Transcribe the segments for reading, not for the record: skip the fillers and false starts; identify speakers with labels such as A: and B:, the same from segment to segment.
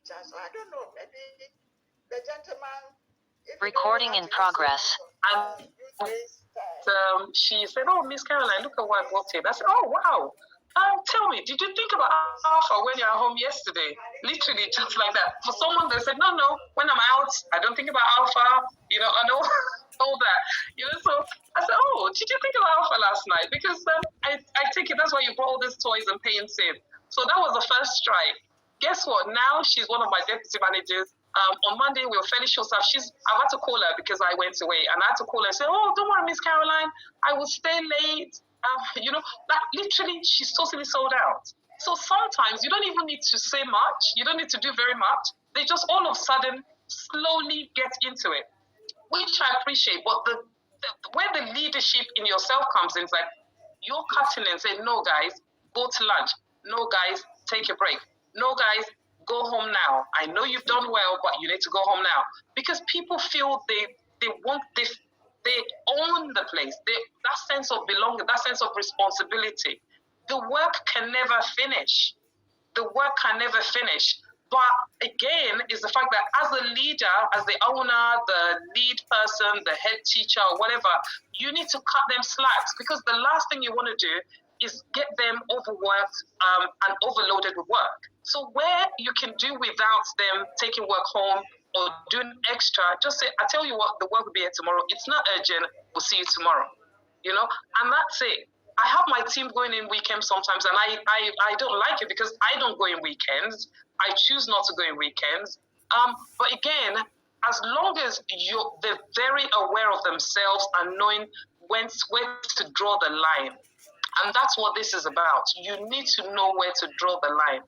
A: So I don't know, maybe the gentleman.
B: Recording in progress. She said, "Oh, Miss Caroline, look at what I bought here." I said, "Oh, wow. Tell me, did you think about Alpha when you were home yesterday?" Literally, just like that. For someone that said, "No, when I'm out, I don't think about Alpha." I know all that. So I said, "Oh, did you think about Alpha last night?" Because I take it that's why you brought all these toys and paints in. So that was the first strike. Guess what? Now she's one of my deputy managers. On Monday, we were fairly short staffed. I've had to call her because I went away, and I had to call her and say, "Oh, don't worry, Miss Caroline, I will stay late." Like literally, she's totally sold out. So sometimes you don't even need to say much. You don't need to do very much. They just all of a sudden slowly get into it, which I appreciate. But where the leadership in yourself comes in, it's like you're cutting and saying, "No, guys, go to lunch. No, guys, take a break. No, guys, go home now. I know you've done well, but you need to go home now." Because people feel they want this, they own the place. That sense of belonging, that sense of responsibility. The work can never finish. The work can never finish. But again, is the fact that as a leader, as the owner, the lead person, the head teacher, or whatever, you need to cut them slacks, because the last thing you want to do is get them overworked and overloaded with work. So where you can do without them taking work home or doing extra, just say, "I tell you what, the work will be here tomorrow. It's not urgent. We'll see you tomorrow." And that's it. I have my team going in weekends sometimes, and I don't like it because I don't go in weekends. I choose not to go in weekends. But again, as long as they're very aware of themselves and knowing where to draw the line. And that's what this is about. You need to know where to draw the line.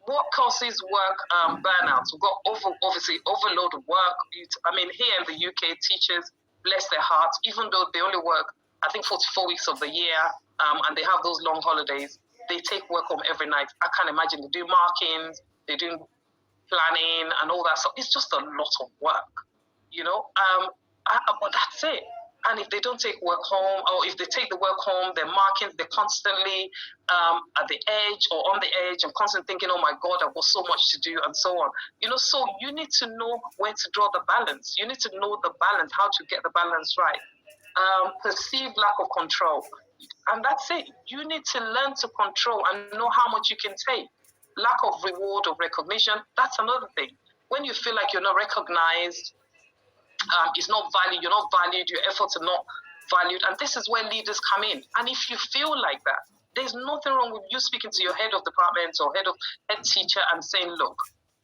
B: What causes work burnout? We've got obviously overload of work. Here in the UK, teachers, bless their hearts, even though they only work, I think, 44 weeks of the year, and they have those long holidays, they take work home every night. I can't imagine. They do markings, they do planning and all that. So it's just a lot of work, but that's it. And if they don't take work home, or if they take the work home, they're marking, they're constantly at the edge or on the edge and constantly thinking, "Oh my God, I've got so much to do," and so on. So you need to know where to draw the balance. You need to know the balance, how to get the balance right. Perceived lack of control. And that's it. You need to learn to control and know how much you can take. Lack of reward or recognition, that's another thing. When you feel like you're not recognized, it's not valued, you're not valued, your efforts are not valued, and this is where leaders come in. And if you feel like that, there's nothing wrong with you speaking to your head of department or head teacher and saying, "Look,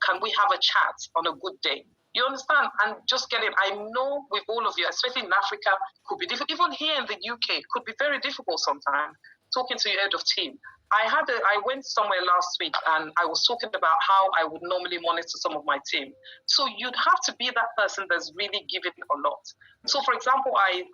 B: can we have a chat on a good day?" You understand? And just get it. I know with all of you, especially in Africa, could be difficult. Even here in the UK, could be very difficult sometimes talking to your head of team. I went somewhere last week and I was talking about how I would normally monitor some of my team. So you'd have to be that person that's really giving a lot. So for example, I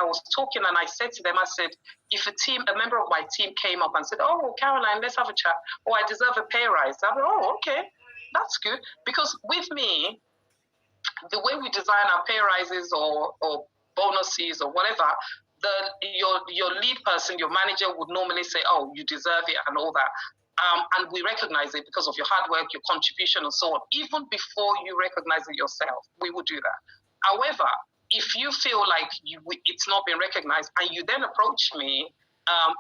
B: was talking and I said to them, I said, if a member of my team came up and said, "Oh, Caroline, let's have a chat. Oh, I deserve a pay rise." I'm like, "Oh, okay, that's good." Because with me, the way we design our pay rises or bonuses or whatever, your lead person, your manager would normally say, "Oh, you deserve it," and all that. And we recognize it because of your hard work, your contribution, and so on. Even before you recognize it yourself, we would do that. However, if you feel like it's not been recognized and you then approach me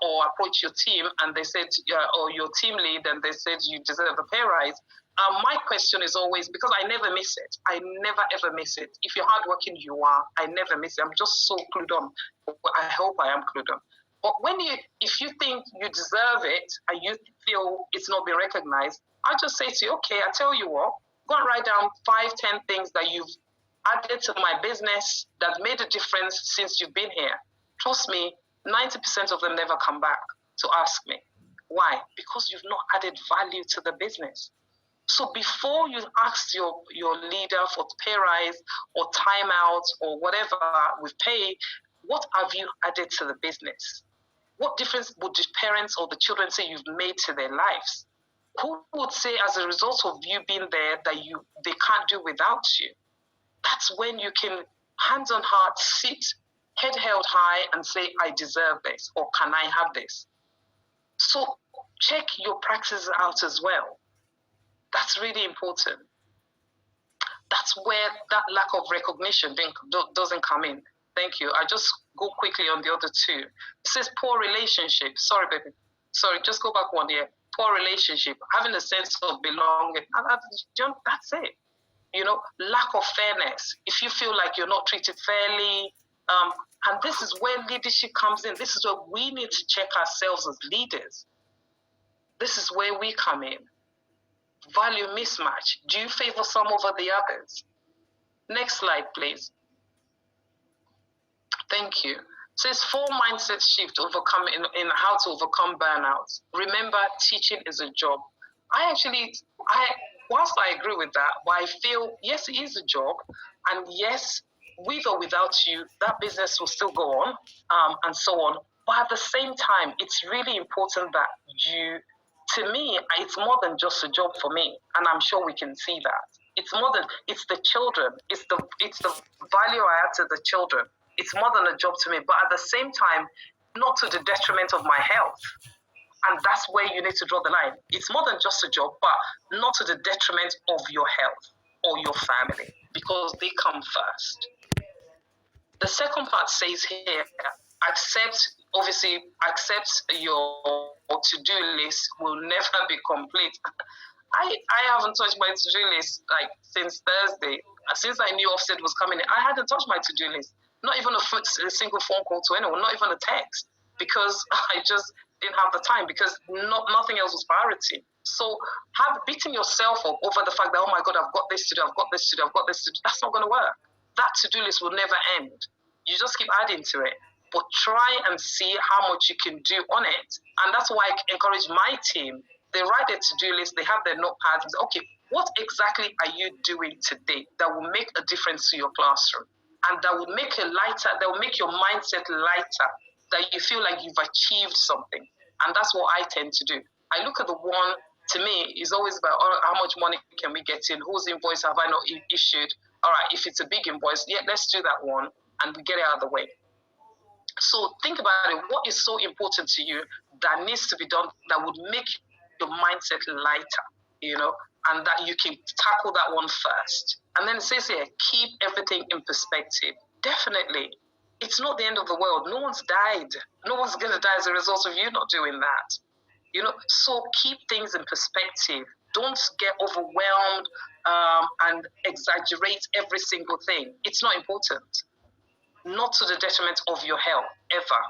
B: or approach your team and they said, or your team lead, and they said you deserve a pay rise, my question is always, because I never miss it. I never ever miss it. If you're hardworking, you are. I never miss it. I'm just so clued on. I hope I am clued on. But if you think you deserve it and you feel it's not been recognized, I just say to you, "Okay, I tell you what, go and write down 5-10 things that you've added to my business that made a difference since you've been here." Trust me, 90% of them never come back to ask me. Why? Because you've not added value to the business. So before you ask your leader for pay rise or timeout or whatever with pay, what have you added to the business? What difference would the parents or the children say you've made to their lives? Who would say as a result of you being there that they can't do without you? That's when you can, hands on heart, sit, head held high and say, "I deserve this," or "Can I have this?" So check your practices out as well. That's really important. That's where that lack of recognition doesn't come in. Thank you. I just go quickly on the other two. It says poor relationship. Sorry, baby. Sorry, just go back one year. Poor relationship, having a sense of belonging. That's it. You know, lack of fairness. If you feel like you're not treated fairly, and this is where leadership comes in. This is where we need to check ourselves as leaders. This is where we come in. Value mismatch. Do you favor some over the others? Next slide, please. Thank you. So it's 4 mindset shift overcome in how to overcome burnout. Remember, teaching is a job. Whilst I agree with that, but I feel, yes, it is a job, and yes, with or without you, that business will still go on, and so on. But at the same time, it's really important that to me, it's more than just a job for me, and I'm sure we can see that. It's more than, it's the children, it's the value I add to the children. It's more than a job to me, but at the same time, not to the detriment of my health. And that's where you need to draw the line. It's more than just a job, but not to the detriment of your health or your family, because they come first. The second part says here, accept your to-do list will never be complete. I haven't touched my to-do list like since Thursday. Since I knew Offset was coming in, I hadn't touched my to-do list. Not even a single phone call to anyone, not even a text, because I just didn't have the time, because nothing else was priority. So beating yourself up over the fact that, oh my God, I've got this to do, I've got this to do, I've got this to do, that's not going to work. That to-do list will never end. You just keep adding to it, but try and see how much you can do on it. And that's why I encourage my team. They write their to-do list, they have their notepads, and say, okay, what exactly are you doing today that will make a difference to your classroom? And that will make that will make your mindset lighter, that you feel like you've achieved something. And that's what I tend to do. I look at the one, to me, is always about how much money can we get in, whose invoice have I not issued? All right, if it's a big invoice, yeah, let's do that one, and we get it out of the way. So think about it. What is so important to you that needs to be done that would make your mindset lighter, and that you can tackle that one first. And then it says here, keep everything in perspective. Definitely. It's not the end of the world. No one's died. No one's going to die as a result of you not doing that. So keep things in perspective. Don't get overwhelmed and exaggerate every single thing. It's not important. Not to the detriment of your health, ever.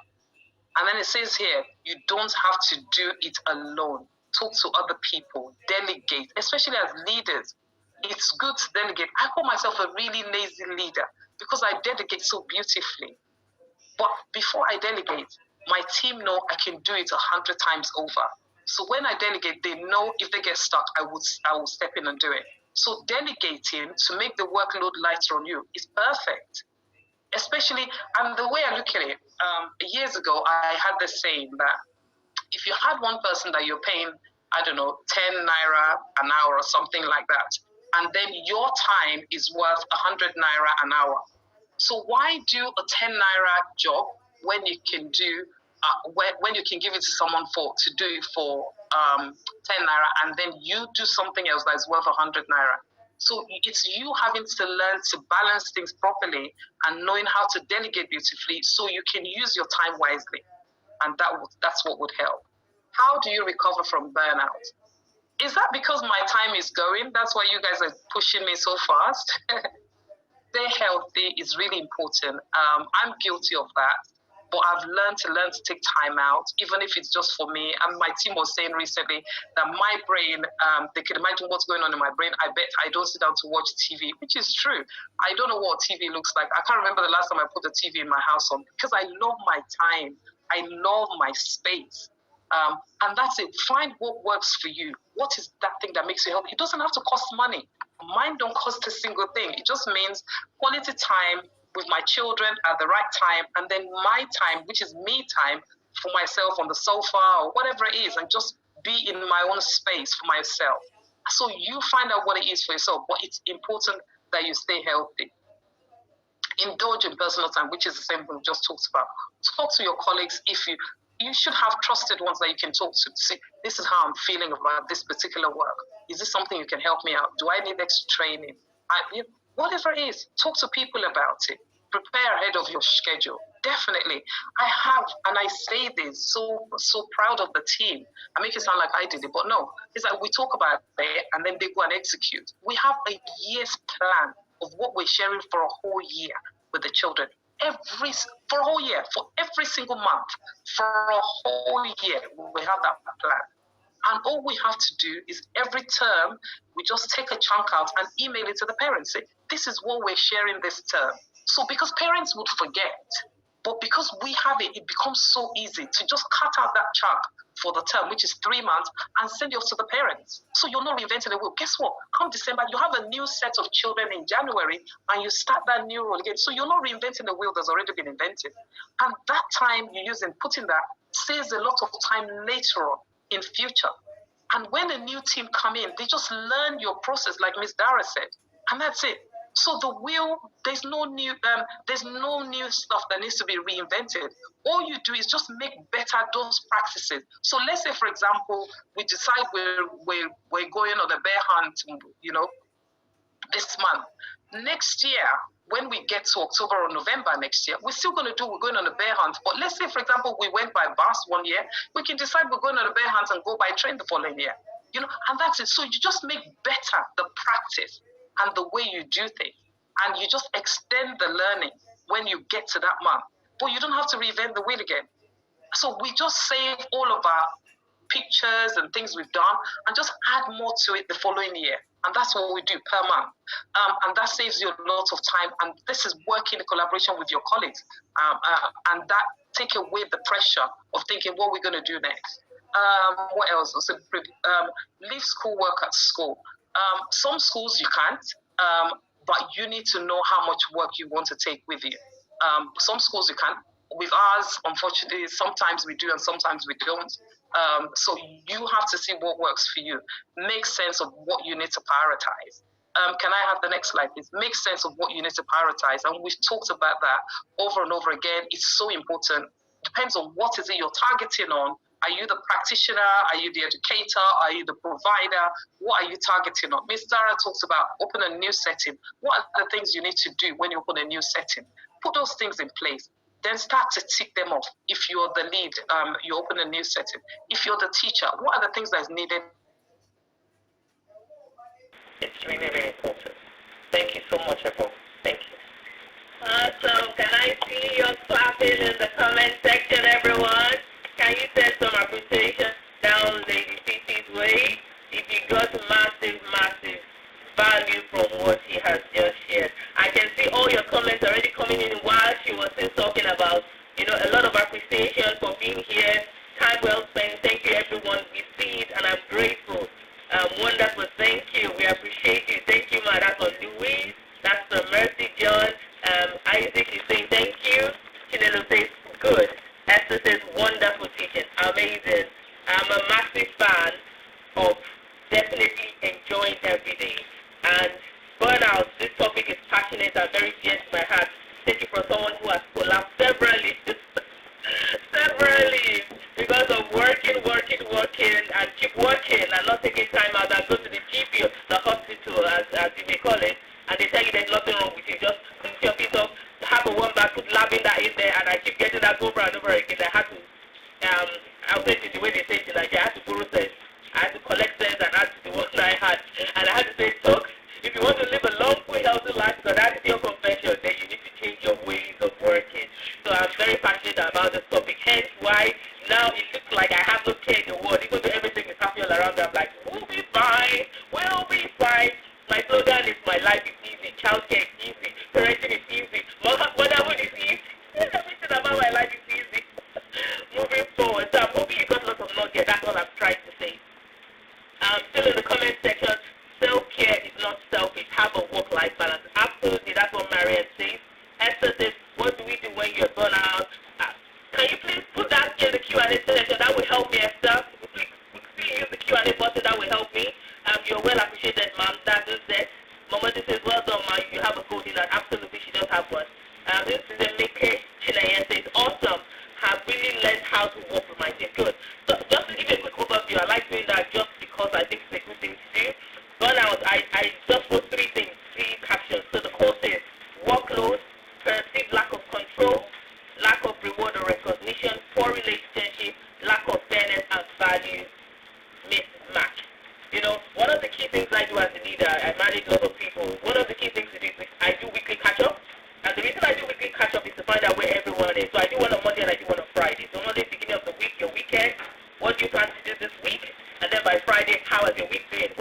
B: And then it says here, you don't have to do it alone. Talk to other people, delegate, especially as leaders. It's good to delegate. I call myself a really lazy leader because I delegate so beautifully. But before I delegate, my team know I can do it 100 times over. So when I delegate, they know if they get stuck, I will step in and do it. So delegating to make the workload lighter on you is perfect. Especially, and the way I look at it, years ago, I had this saying that if you had one person that you're paying, I don't know, 10 naira an hour or something like that, and then your time is worth 100 naira an hour. So why do a 10 naira job when you can do, when you can give it to someone to do it for 10 naira, and then you do something else that is worth 100 naira? So it's you having to learn to balance things properly and knowing how to delegate beautifully so you can use your time wisely. And that's what would help. How do you recover from burnout? Is that because my time is going? That's why you guys are pushing me so fast? Stay healthy is really important. I'm guilty of that. But I've learned to take time out, even if it's just for me. And my team was saying recently that my brain, they can imagine what's going on in my brain. I bet I don't sit down to watch TV, which is true. I don't know what TV looks like. I can't remember the last time I put the TV in my house on, because I love my time. I love my space. And that's it. Find what works for you. What is that thing that makes you healthy? It doesn't have to cost money. Mine don't cost a single thing. It just means quality time with my children at the right time, and then my time, which is me time for myself on the sofa or whatever it is, and just be in my own space for myself. So you find out what it is for yourself, but it's important that you stay healthy. Indulge in personal time, which is the same thing we just talked about. Talk to your colleagues. If you should have trusted ones that you can talk to. See, this is how I'm feeling about this particular work. Is this something you can help me out? Do I need extra training? whatever it is, talk to people about it. Prepare ahead of your schedule. Definitely. I have, and I say this so proud of the team. I make it sound like I did it, but no. It's like we talk about it and then they go and execute. We have a year's plan of what we're sharing for a whole year with the children. For a whole year, for every single month, for a whole year, we have that plan. And all we have to do is every term, we just take a chunk out and email it to the parents. Say, this is what we're sharing this term. So because parents would forget, but because we have it, it becomes so easy to just cut out that chunk for the term, which is 3 months, and send it off to the parents. So you're not reinventing the wheel. Guess what? Come December, you have a new set of children in January, and you start that new role again. So you're not reinventing the wheel that's already been invented. And that time you use in putting that saves a lot of time later on in future. And when a new team come in, they just learn your process, like Miss Dara said, and that's it. So the wheel, there's no new stuff that needs to be reinvented. All you do is just make better those practices. So let's say, for example, we decide we're going on a bear hunt, this month. Next year, when we get to October or November next year, we're going on a bear hunt. But let's say, for example, we went by bus one year, we can decide we're going on a bear hunt and go by train the following year. And that's it. So you just make better the practice and the way you do things. And you just extend the learning when you get to that month. But you don't have to reinvent the wheel again. So we just save all of our pictures and things we've done and just add more to it the following year. And that's what we do per month. And that saves you a lot of time. And this is working in collaboration with your colleagues. And that take away the pressure of thinking what we're going to do next. What else? So, leave schoolwork at school. Some schools you can't, but you need to know how much work you want to take with you. Some schools you can't. With ours, unfortunately, sometimes we do and sometimes we don't. So you have to see what works for you. Make sense of what you need to prioritize. Can I have the next slide, please? Make sense of what you need to prioritize. And we've talked about that over and over again. It's so important. Depends on what is it you're targeting on. Are you the practitioner? Are you the educator? Are you the provider? What are you targeting on? Ms. Dara talks about open a new setting. What are the things you need to do when you open a new setting? Put those things in place. Then start to tick them off. If you're the lead, you open a new setting. If you're the teacher, what are the things that's needed?
C: It's really, really important. Thank you so much, everyone. Thank you. Awesome. Can I see your clapping in the comment section, everyone? Can you send some appreciation down Lady Titi's way? If you got massive, massive value from what she has just shared. I can see all your comments already coming in while she was still talking about, a lot of appreciation for being here. Time well spent. Thank you, everyone. We see it, and I'm grateful. Wonderful. Thank you. We appreciate you. Thank you, ma. That's on Louise. That's the Mercy John. Isaac is saying thank you. Chinelo says good. Esther says wonderful teaching. Amazing. I'm a massive fan of definitely enjoying every day. And burnout, this topic is passionate and very dear to my heart. Take it from someone who has collapsed severally, because of working, and keep working and not taking time out and go to the GP, the hospital, as you may call it, and they tell you there's nothing wrong with you. Just put your feet up, have a warm back, put lab in that in there, and I keep getting that over and over again. I had to, I'll say it the way they say it, like I had to borrow sense. I had to collect sense and add to the one I had. And I had to say, folks, if you want to live a long, full, healthy life, because that is your confession, then you need to change your ways of working. So I'm very passionate about this topic, hence why now it looks like I have no care in the world. Even though everything is happening all around me, I'm like, we'll be fine. My slogan is my life is easy, childcare is easy, parenting is easy, motherhood is easy. Everything about my life is easy. Moving forward. So I'm hoping you got lots of knowledge. That's all I'm trying to say. Still in the comment section, self-care is not selfish. Have a work-life balance. Absolutely, that's what Marianne says. Esther says, what do we do when you're burnt out? Can you please put that in the Q&A section? That will help me, Esther. Please use the Q&A button. That will help me. You're well appreciated, ma'am. That is it. Mama says, well done, ma'am. You have a golden heart. Absolutely, she does have one. This is a Mike Chinaya says, awesome. Have really learned how to work with my team. Good. So just to give you a quick overview, I like doing that just because I think it's a good thing to do. Burnout, I just wrote three captions. So the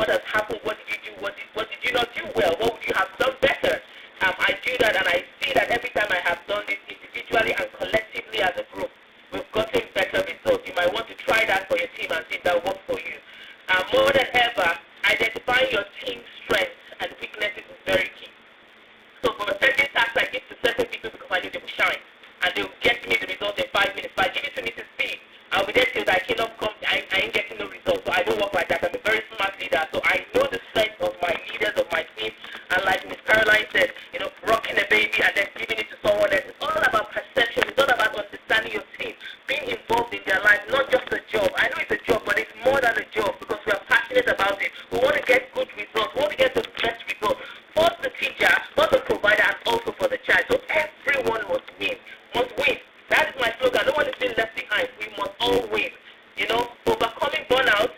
C: what has happened, what did you do, what did you not do well, what would you have done better. I do that, and I see that every time I have done this individually and collectively as a group, we've gotten better results. You might want to try that for your team and see if that works for you. More than ever, identifying your team's strengths and weaknesses is very key. So for certain tasks, I give to certain people because I know they will shine, and they will get me the result in 5 minutes. If I give it to me to speed, I'll be there till I cannot come. I ain't getting no results. So I don't work like that. I'm a very smart leader. So I know the strength of my leaders, of my team, and like Miss Caroline said, rocking a baby and then giving it to someone else. It's all about perception. It's all about understanding your team, being involved in their life, not just a job. I know it's a job, but it's more than a job because we are passionate about it. We want to get good results. We want to get the best results for the teacher, for the provider, and also for the child. So everyone must win. Must win. That is my slogan. No one is being left behind. We must all win. Overcoming burnout.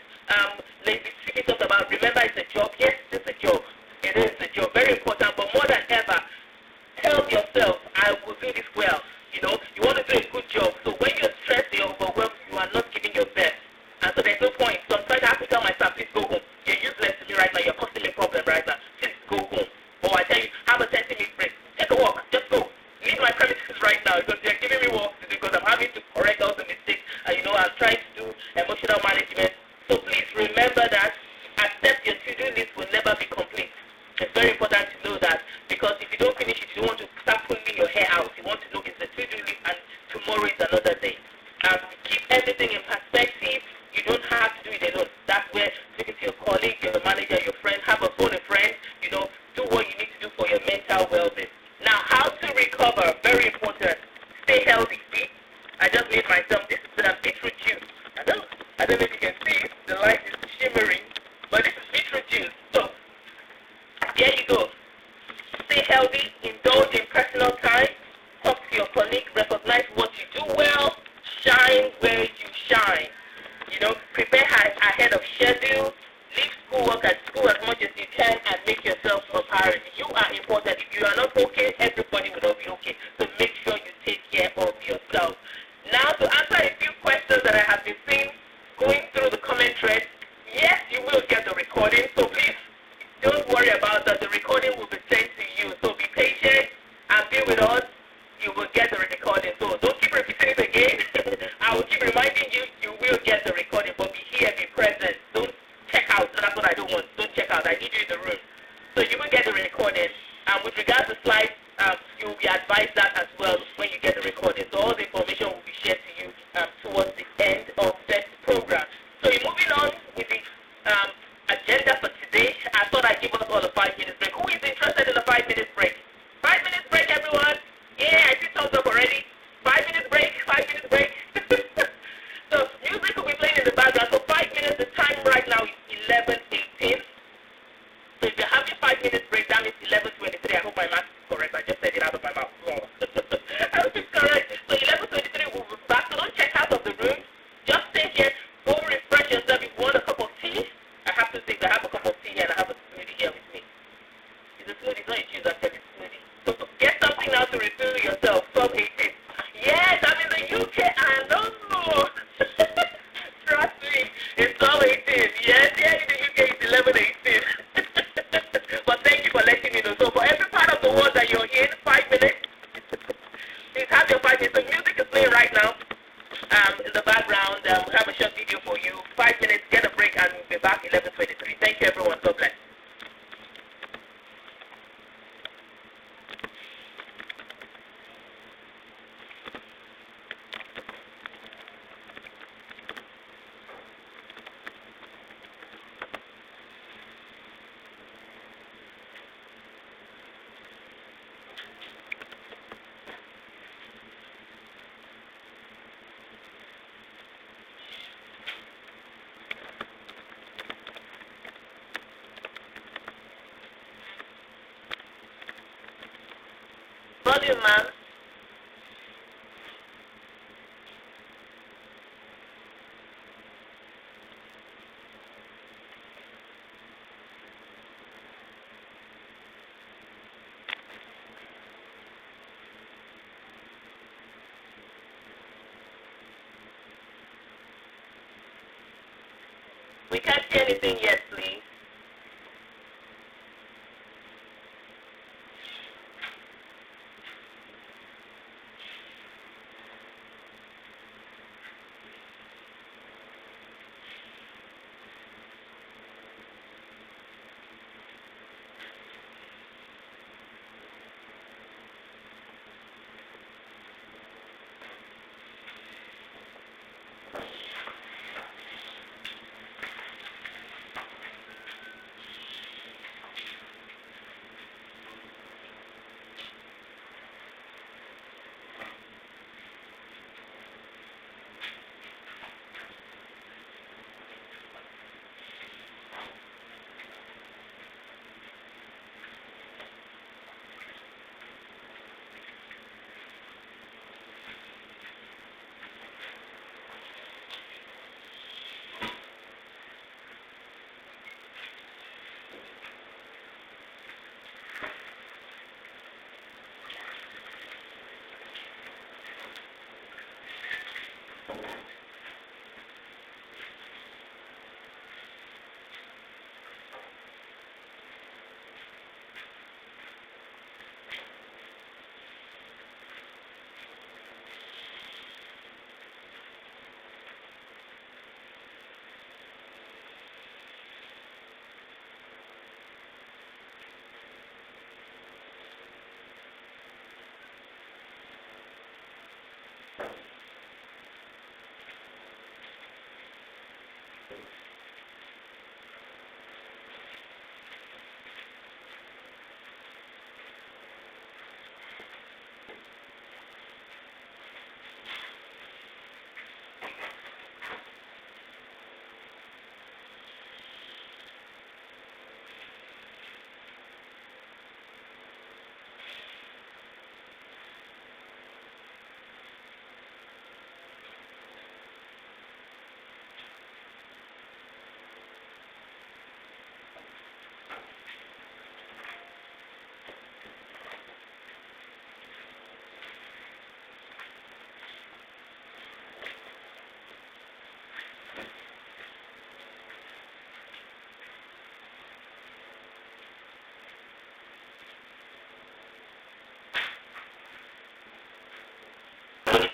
C: Lady Siki talked about, remember it's a job. Yes, it's a job. It is a job. Very important. But more than ever, tell yourself, I will do this well. You want to do a good job. So when you're stressed, you're overwhelmed, you are not giving your best. And so there's no point. Sometimes I have to tell myself, please go home. You're useless to me right now. You're causing me a problem right now. Please go home. Or I tell you, have a 10-minute break. Take a walk. Just go. Leave my premises right now because they're giving me work to do because I'm having to correct all the mistakes. I'm trying to do emotional management. So please remember that accept your to-do list will never be complete. It's very important to know that because if you don't finish it, you don't want to start pulling your hair out. You want to know it's a to-do list and tomorrow is another day. Keep everything in perspective. You don't have to do it alone. That's where speaking to your colleague, your manager, your friend, have a phone a friend, do what you need to do for your mental well-being. Now, how to recover, very important. Stay healthy. See, I just made myself this beetroot juice. I don't know if you can see it. The light is shimmering, but this is beetroot juice. So, there you go. Stay healthy, indulge in personal time, talk to your colleague, recognize what you do well, shine where you shine. Prepare ahead of schedule, leave schoolwork at school as much as you can, and make yourself a priority. You are important. If you are not okay, everybody will not be okay. So make sure you take care of yourself. Now to answer a few questions that I have been seeing going through the comment thread, yes, you will get the recording. So please don't worry about that. The recording will be sent to you. So be patient and be with us. You will get the recording. So don't keep repeating it again. I will keep reminding you, you will get the recording, but be here, be present. Don't check out. That's what I don't want. Don't check out. I need you in the room. So you will get the recording. And with regards to slides, you will be advised that as well when you get the recording. So all the information will be shared to you towards the end of this program. So you're moving on with the agenda for today. I thought I'd give us all a 5-minute break. Who is interested in a 5-minute break? 5 minutes break, everyone. Yeah, I see thumbs up already. 5 minutes break, 5 minutes break. So music will be playing in the background. So 5 minutes, the time right now is 11:18. So if you're having 5 minutes break, that means 11:23. I hope my math is correct. I just said it out of my mouth. I hope it's correct. So 11:23, we'll be back. So don't check out of the room. Just stay here. Go refresh yourself. If you want a cup of tea, I have to say I have a cup of tea here and I have a smoothie here with me. It's a smoothie, it's not a juice, I said it's a smoothie. So get something now to refill yourself. 12:18. Yes, I'm in the UK. I know. Trust me. It's 12:18. Yes, here in the UK it's 11:18. But thank you for letting me know. So for every part of the world that you're in, 5 minutes. Please have your 5 minutes. The music is playing right now. In the background, we have a short video for you. 5 minutes, get a break, and we'll be back 11:23. Thank you, everyone. God bless. Volume, ma'am. We can't see anything yet, please.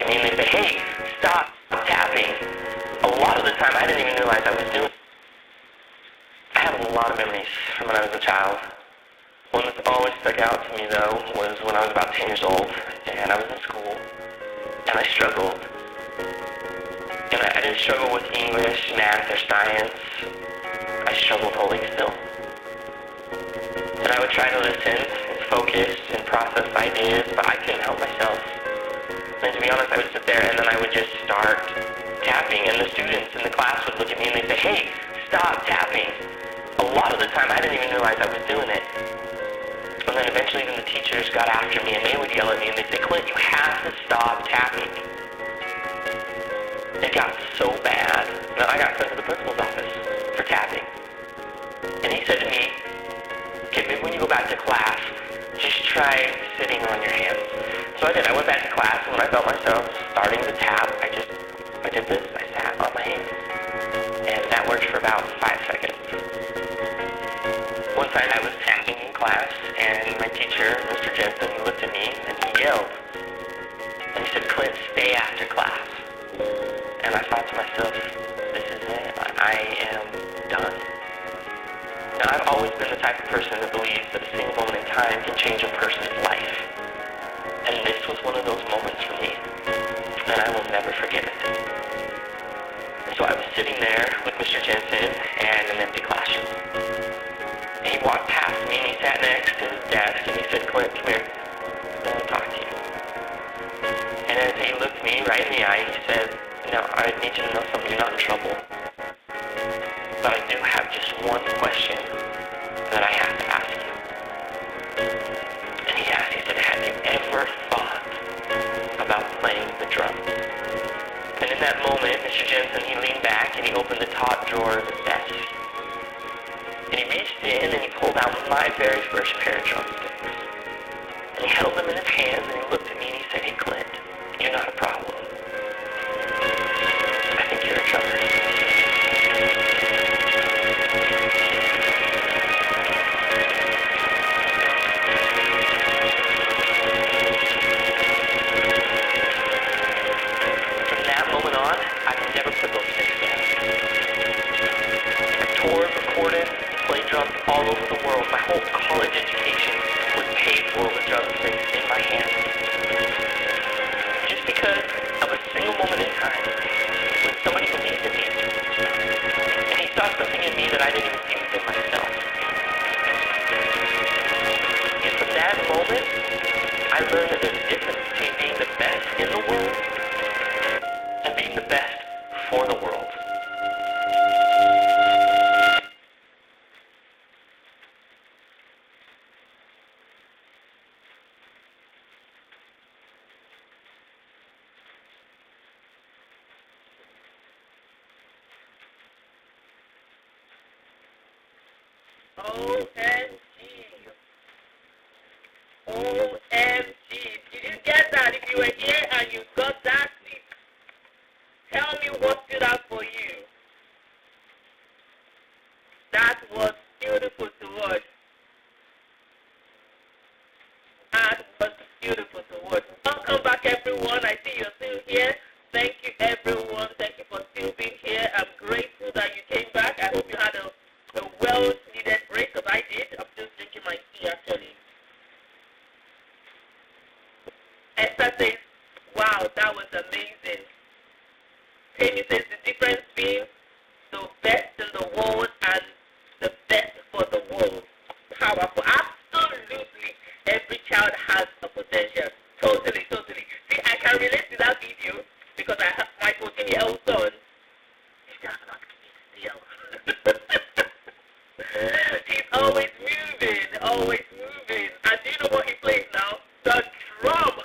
D: at me and they say, hey, stop tapping. A lot of the time I didn't even realize I was doing it. I have a lot of memories from when I was a child. One that's always stuck out to me, though, was when I was about 10 years old, and I was in school, and I struggled. And I didn't struggle with English, math, or science. I struggled holding still. And I would try to listen and focus and process ideas, but I couldn't help myself. And to be honest, I would sit there and then I would just start tapping, and the students in the class would look at me and they'd say, hey, stop tapping. A lot of the time I didn't even realize I was doing it. And then eventually then the teachers got after me and they would yell at me and they'd say, Clint, you have to stop tapping. It got so bad that I got sent to the principal's office for tapping. And he said to me, okay, maybe when you go back to class, just try sitting on your hands. So I did. I went back to class, and when I felt myself starting to tap, I did this. I sat on my hands. And that worked for about 5 seconds. One time I was tapping in class, and my teacher, Mr. Jensen, he looked at me, and he yelled. And he said, Clint, stay after class. And I thought to myself, this is it. I am done. Now, I've always been the type of person that believes that a single moment in time can change a person's life. And this was one of those moments for me. And I will never forget it. And so I was sitting there with Mr. Jensen and an empty classroom. And he walked past me and he sat next to his desk and he said, Clint, come here. I want to talk to you. And as he looked me right in the eye, he said, now, I need you to know something. You're not in trouble. But I do have just one question that I have to ask you. And he asked, he said, have you ever thought about playing the drums? And in that moment, Mr. Jensen, he leaned back and he opened the top drawer of his desk. And he reached in and he pulled out my very first pair of drumsticks. And he held them in his hands and he looked at me and he said, hey, Clint, you're not a problem. I think you're a drummer. I've never put those sticks down. I toured, recorded, played drums all over the world. My whole college education was paid for with drumsticks in my hands. Just because of a single moment in time when somebody believed in me. And he saw something in me that I didn't even see within myself. And from that moment, I learned that there's a difference between being the best in the world and being the best for the world.
C: OMG. Did you get that? If you were here and you got that, tell me what stood out for you. That was beautiful to watch. That was beautiful to watch. Welcome back, everyone. I see you're still here. Thank you, everyone. Thank you for still being here. I'm grateful that you came back. I hope you had a well-needed break, because I did. I'm just drinking my tea, actually. Esther says, wow, that was amazing. Penny says the difference between the best in the world and the best for the world. Powerful. Absolutely. Every child has a potential. Totally, totally. See, I can relate to that video because I have my 14-year-old son. He does not keep still. He's always moving, always moving. And do you know what he plays now? The drum.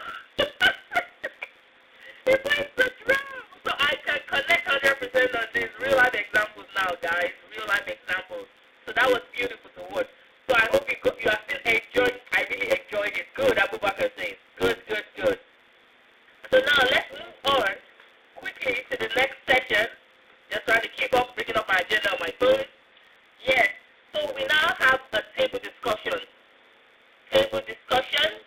C: He plays the drum. So I can connect 100% on these real-life examples now, guys. Real-life examples. So that was beautiful to watch. So I hope you are still enjoying. I really enjoyed it. Good, Abubakar says. Good, good, good. So now let's move on quickly to the next section. Just trying to keep up, bringing up my agenda on my phone. Yes. So we now have a table discussion. Table discussion.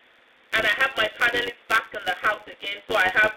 C: And I have my panelists back in the house again. So I have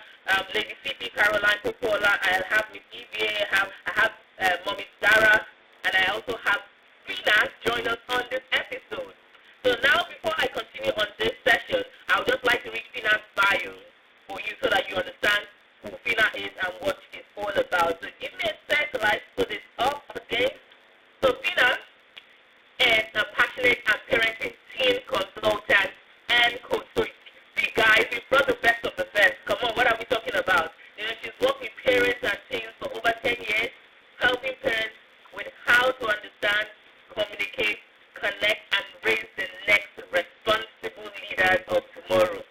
C: educate, connect, and raise the next responsible leaders of tomorrow.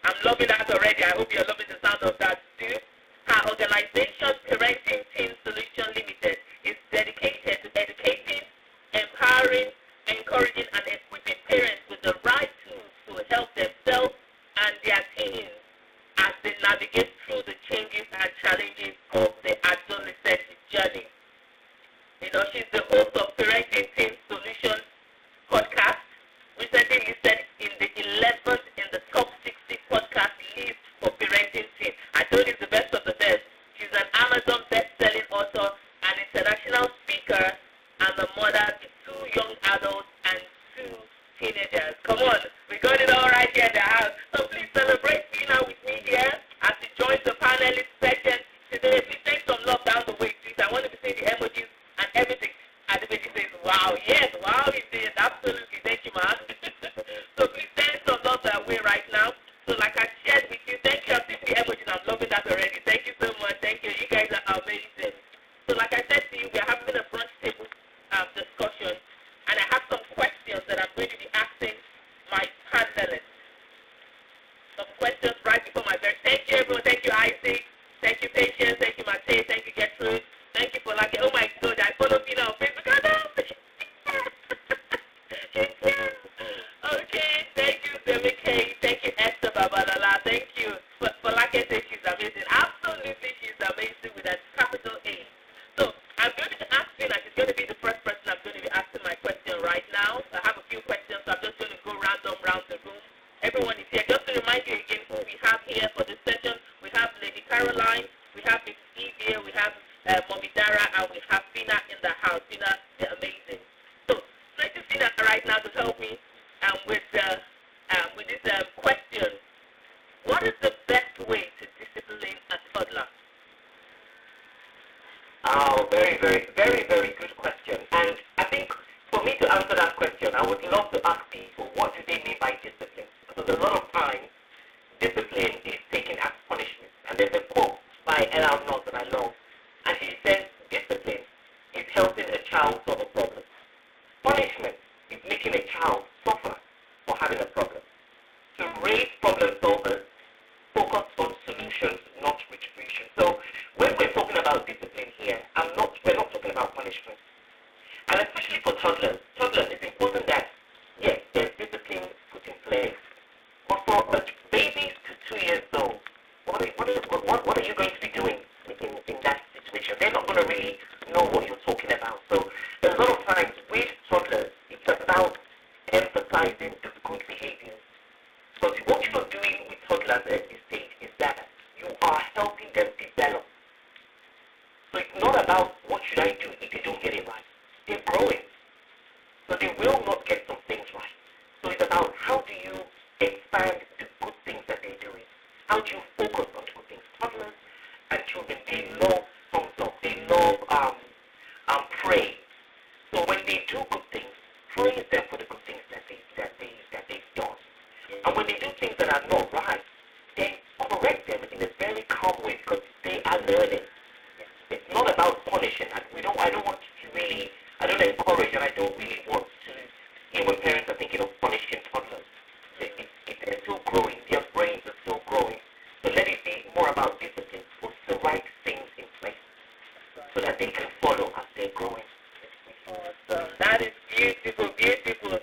C: I'm loving that already. I hope you're loving the sound of that too. Her organization, Parenting Team Solution Limited, is dedicated to educating, empowering, encouraging, and equipping parents with the right tools to help themselves and their teens as they navigate through the changes and challenges of the adolescent journey. You know, she's the host of Parenting Team Solutions podcast, recently listed in the 11th in the top 60 podcast list for parenting team. I told you it's the best of the best. She's an Amazon best-selling author, an international speaker, and the mother to 2 young adults and 2 teenagers. Come on, we got it all right here in the house. So please celebrate Tina with me here as she joins the panelist section today. Please take some love down the way, please. I want to be seeing the emojis and everything. And the baby says, wow, yes, wow, it is, absolutely, thank you, man. So please send some love that way right now. So like I shared with you, thank you, I've seen the emojis, I'm loving that already. Thank you so much, thank you, you guys are amazing. So like I said to you, we're having a brunch table discussion, and I have some questions that I'm going to be asking my panelists. Some questions right before my very, thank you everyone, thank you Isaac, thank you Patience, thank you Mate, thank you Gertrude, thank you for like, oh my God, I follow Pina on Facebook. Okay, thank you Zemike, thank you Esther Babalala, thank you. For like I said, she's amazing. Absolutely, she's amazing with a capital A. So I'm going to ask Pina, she's going to be the first person I'm going to be asking my question right now. I have a few questions, so I'm just going to go random around the room. Everyone is here. Just to remind you again who we have here for this session, we have Lady Caroline, we have Miss Eve here, we have Mommy Dara, and we have Pina in the house. Pina, they're amazing. So straight to Pina right now to help me with this question. What is the best way to discipline a toddler? Oh, very, very, very, very good question. And I think for me to answer that question, I would love to ask people, what do they mean by discipline? Because a lot of times, discipline is taken as punishment. And there's a quote by L.R. North that I love. And he says, discipline is helping a child solve a problem. Punishment is making a child suffer for having a problem. To raise problem solvers, focus on solutions, not retribution. So when we're talking about discipline here, we're not talking about punishment. And especially for toddlers, it's important that, yes, there's discipline put in place. But for babies to 2 years old, what are you going to be doing in that situation? They're not going to really know what you're talking about. So a lot of times with toddlers, it's about emphasizing the good behaviors. But what you're doing with toddlers at this stage is that you are helping them develop. So it's not about what should I do if they don't get it right. They're growing. So they will not get some things right. So it's about how do you expand the good things that they're doing? How do you focus on the good things? Toddlers and children, they love thumbs up. They love praise. So when they do good things, praise them for the good things that they've done. And when they do things that are not right, then correct them in a very calm way because they are learning. It's not about punishing. I don't encourage and I don't really want to hear when parents are thinking of punishing toddlers. They're still growing. Their brains are still growing. So let it be more about discipline. Put the right things in place so that they can follow as they're growing. Awesome. That is beautiful, beautiful.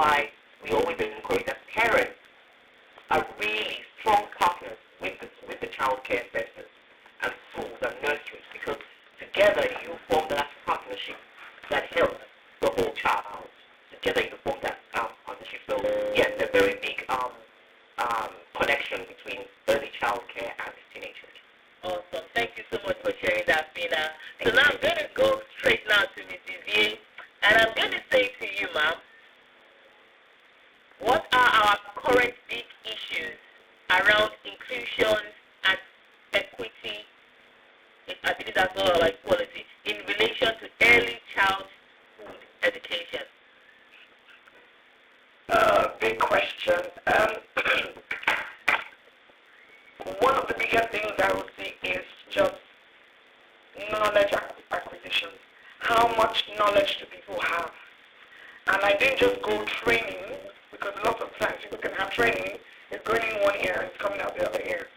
C: why we always encourage that parents are really strong partners with the child care centers and schools and nurseries, because together you form that partnership that helps the whole child. Together you form that partnership. So yes, a very big connection between early child care and teenagers. Awesome. Thank you so much for sharing that, Fina. So now I'm going to go straight now to Mrs. V, and I'm going to say to you, ma'am, what are our current big issues around inclusion and equity, I believe that's all about equality, in relation to early childhood education?
E: Big question. One of the biggest things I would say is just knowledge acquisition. How much knowledge do people have? And I didn't just go training, because lots of times people can have training, it's going in one ear and it's coming out the other ear.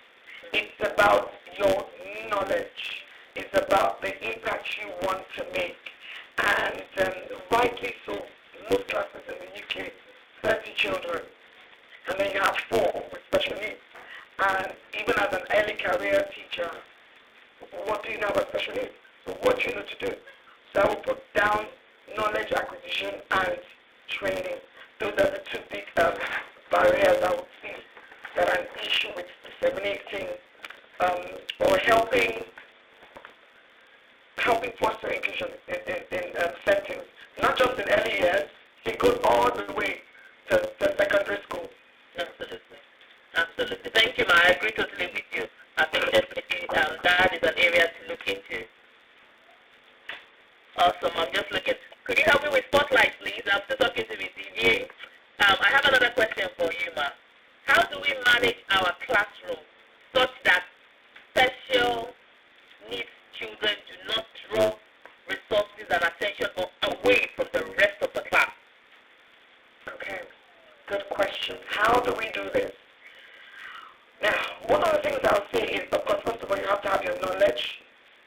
E: It's about your knowledge. It's about the impact you want to make. And rightly so, most classes in the UK, 30 children, and then you have 4 with special needs. And even as an early career teacher, what do you know about special needs? So what do you need to do? So I will put down knowledge acquisition and training. Those are the 2 big barriers I would see that are an issue with disseminating or helping foster inclusion in settings, not just in early years, it goes all the way to secondary school.
C: Absolutely. Absolutely. Thank you, Ma. I agree totally with you. I think definitely that is an area to look into. Awesome. I'm just looking. Could you help me with Spotlight, please? I'm still talking to Ms. EVA. I have another question for you, Ma. How do we manage our classroom such that special needs children do not draw resources and attention away from the rest of the class?
E: Okay, good question. How do we do this? Now, one of the things I'll say is, of course, first of all, you have to have your knowledge.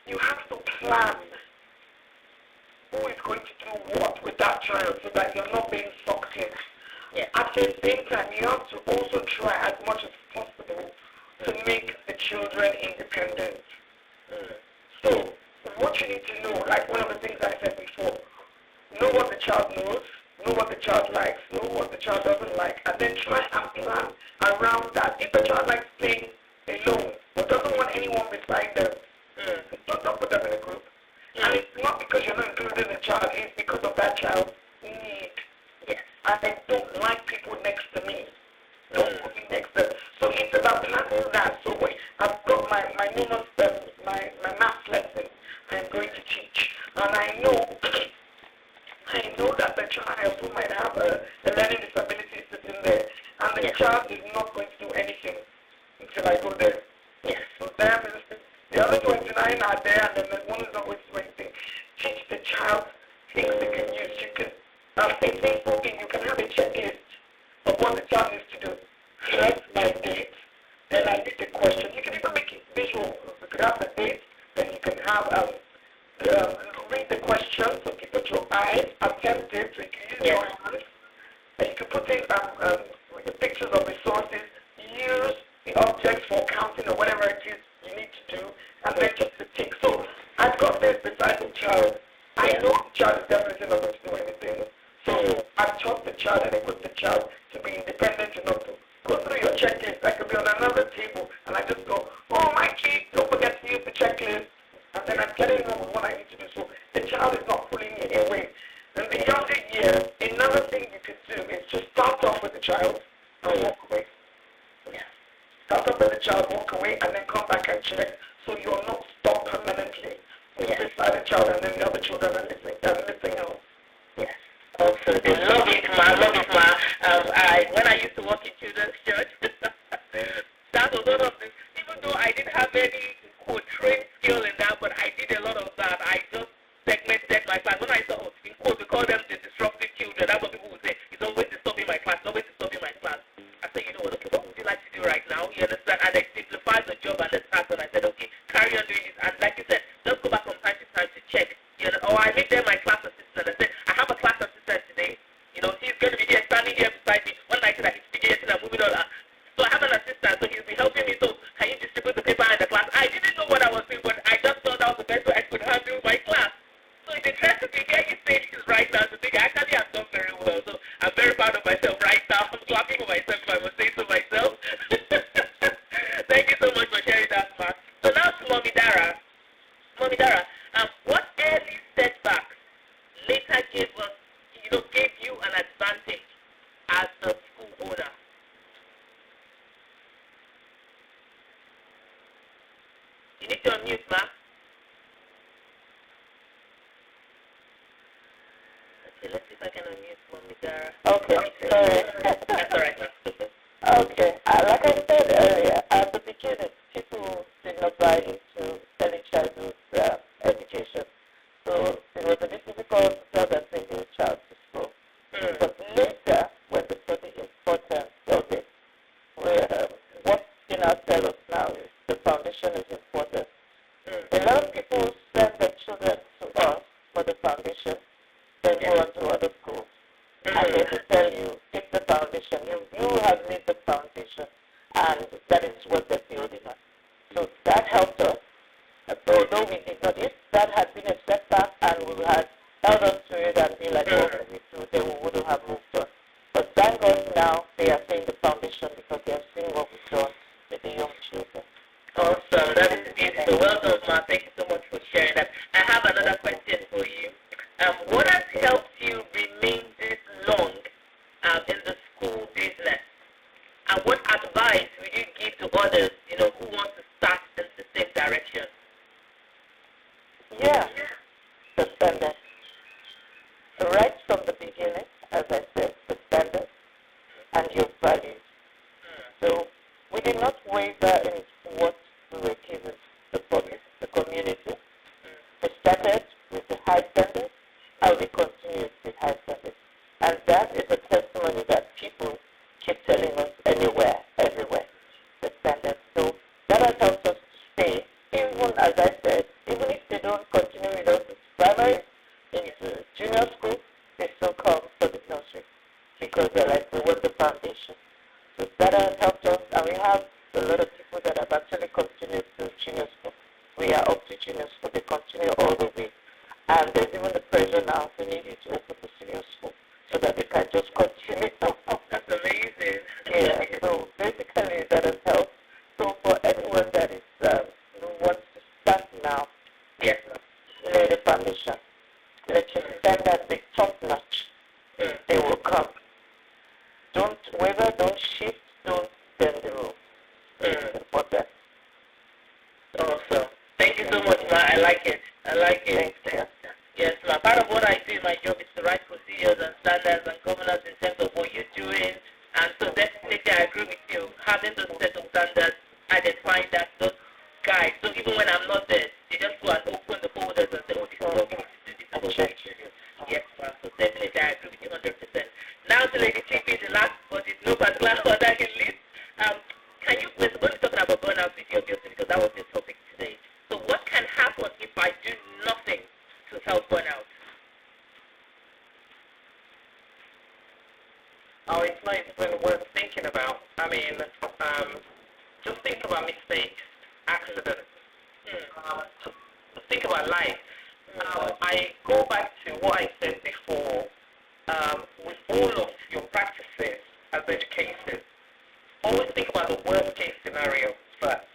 E: You have to plan who is going to do what with that child so that you're not being sucked in.
C: Yeah.
E: At the same time, you have to also try as much as possible to make the children independent. So, what you need to know, like one of the things I said before, know what the child knows, know what the child likes, know what the child doesn't like, and then try and plan around that. If the child likes playing alone or doesn't want anyone beside them, don't put them in a group. And it's not because you're not including the child, it's because of that child's need.
C: Yes.
E: I don't like people next to me. Don't put me next to them. So it's about planning that. So wait, I've got my numerous my math lesson I'm going to teach. And I know that the child who might have a learning disability is sitting there, and the child is not going to do anything until I go there.
C: Yes.
E: So the other 29 are there, and then the one is not going to do anything. Teach the child things they can use. You can have a simple thing. You can have a checklist of what the child needs to do. Select my date. Then I need the question. You can even make it visual. You could have the date. Then you can have read the question. So you put your eyes, attempt it. So you can use your hands. And you can put in the pictures of resources. Use the objects for counting or whatever it is you need to do, and then just to tick. So I've got this beside the child. I know the child is definitely not going to do anything. So I've taught the child and equipped the child to be independent enough to go through your checklist. I could be on another table and I just go, oh, Mikey, don't forget to use the checklist. And then I'm getting on with what I need to do. So the child is not pulling me away. In the younger years, another thing you could do is just start off with the child and walk away. Start off with the child, walk away, and then come back and check, so you're not stuck permanently. Beside the child, and then the other children are listening out.
C: Yes. Also, they love it, ma. When I used to work in children's church, that was one of the, even though I didn't have any trained skill in that, but I did a lot of that. I just segmented my class. When I saw, in quote, we call them the disruptive children. That's what people would say. It's always disturbing my class, always disturbing my class. I said, you know what, okay, what would you like to do right now? You understand? And I simplified the job and the task, and I said, okay, carry on doing this. And like you said, just go back from time to time to check. You know, or I made them my class assistant. I said, I have a class assistant today. can unmute Mommy Dara.
E: Okay, sorry.
C: That's all right.
E: Okay, like I said earlier, at the beginning, people did not buy into early childhood education. So it was a bit difficult to tell them send your child to school. But later, when they saw the importance of it, what they now tell us now is the foundation is important. A lot of people send their children to us for the foundation, then go on to other schools. And they will tell you, it's the foundation. You have made the foundation, and that is what they're building on. So that helped us. Although we did not, if that had been a setback and we had held on to it and been like, oh, we do, then we wouldn't have moved on. But thank God now they are saying the foundation because they have seen what we've done with the young children.
C: Awesome. That is beautiful. Well done, Ma. Thank you so much for sharing that. I have another question for you. What has helped you remain this long in the school business? And what advice would you give to others, who want to start in the same direction?
E: Yeah, the standard. Right from the beginning, as I said, the standard and your values. So we did not waver in what we were given the public, the community. We started with the high standards and we continue with high standards. And that is a testimony that people keep telling us anywhere, everywhere, the standards. So that has helped us to stay, even as I said, even if they don't continue with us in primary, into junior school, they still come for the nursery because they're like, we want the foundation. So that has helped us, and we have a lot of people that have actually continued to junior school. We are up to junior school, they continue all the way. And there's even the pressure now, we need you to open the senior school so that they can just continue.
C: That's amazing.
E: Yeah, so basically that has helped. So for anyone that is who wants to start now,
C: Yes.
E: lay the foundation. Let your standard be top notch. They will come. Don't waver, don't shift, don't bend the rules. It's important.
C: Awesome. Thank you so much, Ma. I like it.
E: Thanks, yeah.
C: Yes, Ma. Part of what I do in my job is to write procedures and standards and governance in terms of what you're doing. And so definitely I agree with you. Having those set of standards, identifying that, those guides. So even when I'm not there, they just go and open the folders and say, oh, this is what we need to do, this is what we need to do. Yes, Ma. So definitely I agree with you 100%. Now to Lady Chippy, the last but it's no particular order in list. Can you, we're going to be talking about burnout with you, obviously, because that was the topic today. So what can happen if I do nothing to help burnout?
D: Oh, it's not even worth thinking about. I mean, just think about mistakes, accidents. Think about life. I go back to what I said before. With all of your practices as educators, always think about the worst case scenario first,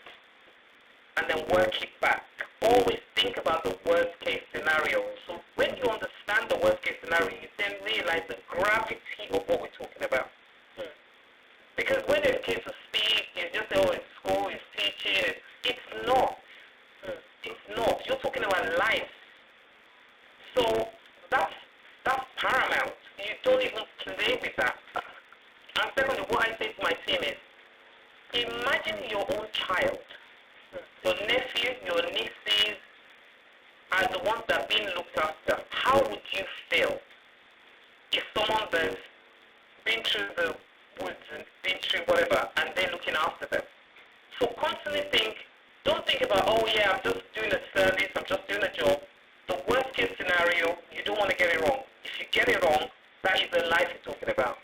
D: and then work it back. Always think about the worst case scenario. So when you understand the worst case scenario, you then realize the gravity of what we're talking about. Because when it's a case of speed, you just say, oh, it's school, it's teaching. It's not. It's not. You're talking about life. So that's paramount. You don't even play with that. And secondly, what I say to my team is, imagine your own child, your nephew, your nieces, are the ones that are being looked after. How would you feel if someone that's been through the woods and been through whatever, and they're looking after them? So constantly think, don't think about, oh yeah, I'm just doing a service, I'm just doing a job. The worst case scenario, you don't want to get it wrong. If you get it wrong, that is the life you're talking about.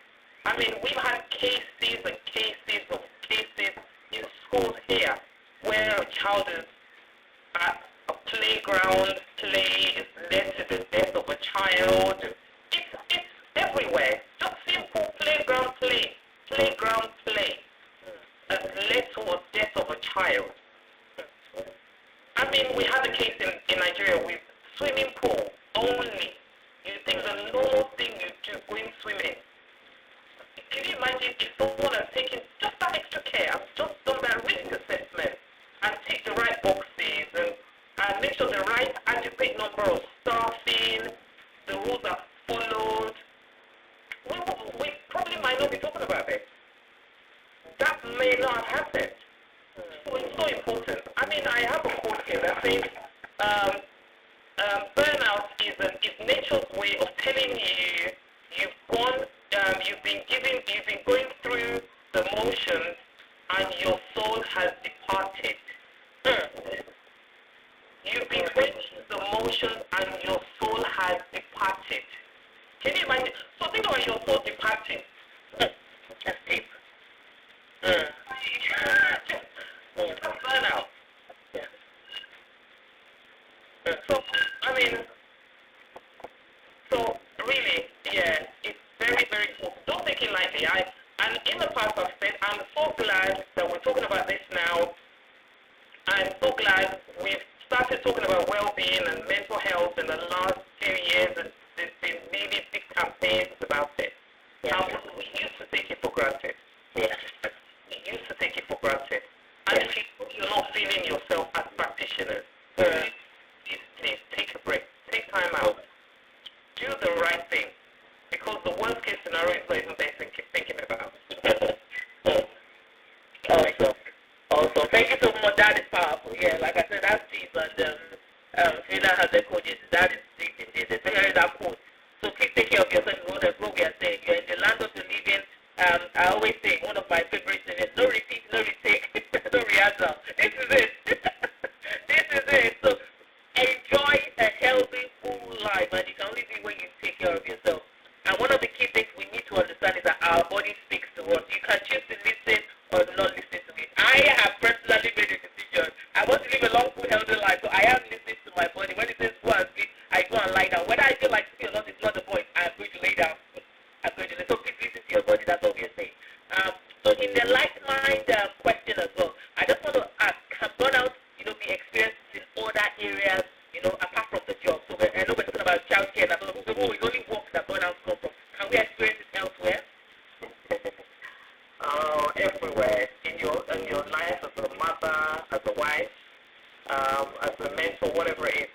D: I mean, we've had cases and cases of cases in schools here where a child is at a playground play is led to the death of a child. It's everywhere. Just simple playground play has led to a death of a child. I mean, we had a case in Nigeria with swimming pool only. You think the normal thing you do, going swimming. Can you imagine if someone has taken just that extra care, has just done that risk assessment and tick the right boxes and make sure the right adequate number of staffing, the rules are followed,
C: not be talking about it. That may not have happened. So it's so important. I mean, I have a quote here that says, burnout is nature's way of telling you you've been going through the motions and your soul has departed. You've been going through the motions and your soul has departed. Can you imagine? So think about your soul departing. That's deep. Burnout. So, I mean, so really, yeah, it's very, very cool. Don't take it lightly. And in the past I've said, I'm so glad that we're talking about this now. I'm so glad we've started talking about well-being and mental health in the last few years, and there's been really big campaigns about it. Yeah. We used to take it for granted. Yes. We used to take it for granted. And if you're not feeling yourself as practitioners, please take a break. Take time out. Do the right thing. Because the worst case scenario is not even there thinking about. Also, thank you so much. That is powerful. Yeah, like I said, that's deep. And Fina has echoed it. That is deep indeed. Especially that quote. So please take care of yourself. What we are saying. You're in the land of the living. I always say, one of my favorites is no repeat, no retake, no rehearsal. This is it. This is it. So enjoy a healthy, full life. And it can only be when you take care of yourself. And one of the key things we need to understand is that our body speaks to us. You can choose to listen or not listen to it. I have personally made a decision. I want to live a long, full, healthy life, so I am listening to my body. When it says go and sleep, I go and lie down. Whether I feel like sleeping or not, it's not the point. I'm going to lay down. I'm going to lay. So please listen to your body. That's all we're saying. So in the like mind question as well, I just want to ask, can burnout, be experienced in other areas, apart from the job? So I know we're talking about childcare. That's all. So it's only work that burnout comes from. Can we experience it elsewhere? Everywhere in your life, as a mother, as a wife, as a mentor, whatever it is.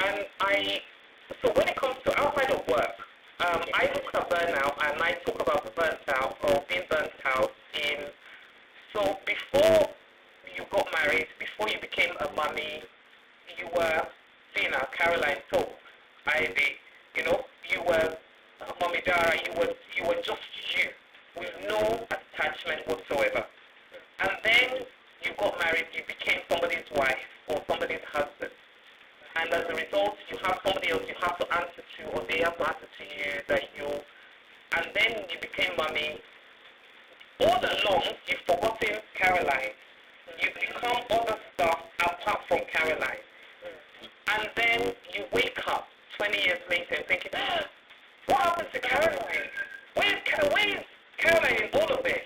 C: And so when it comes to outside of work, I look at burnout and I talk about the burnt out or being burnt out so before you got married, before you became a mommy, you were Fina, Caroline, so Ivy, you were Mommy Dara, you were just you, with no attachment whatsoever. And then you got married, you became somebody's wife or somebody's husband. And as a result, you have somebody else you have to answer to, or they have to answer to you, and then you became mommy. All along, you've forgotten Caroline. You've become other stuff apart from Caroline. And then you wake up 20 years later and thinking, what happened to Caroline? Where is Caroline in all of this?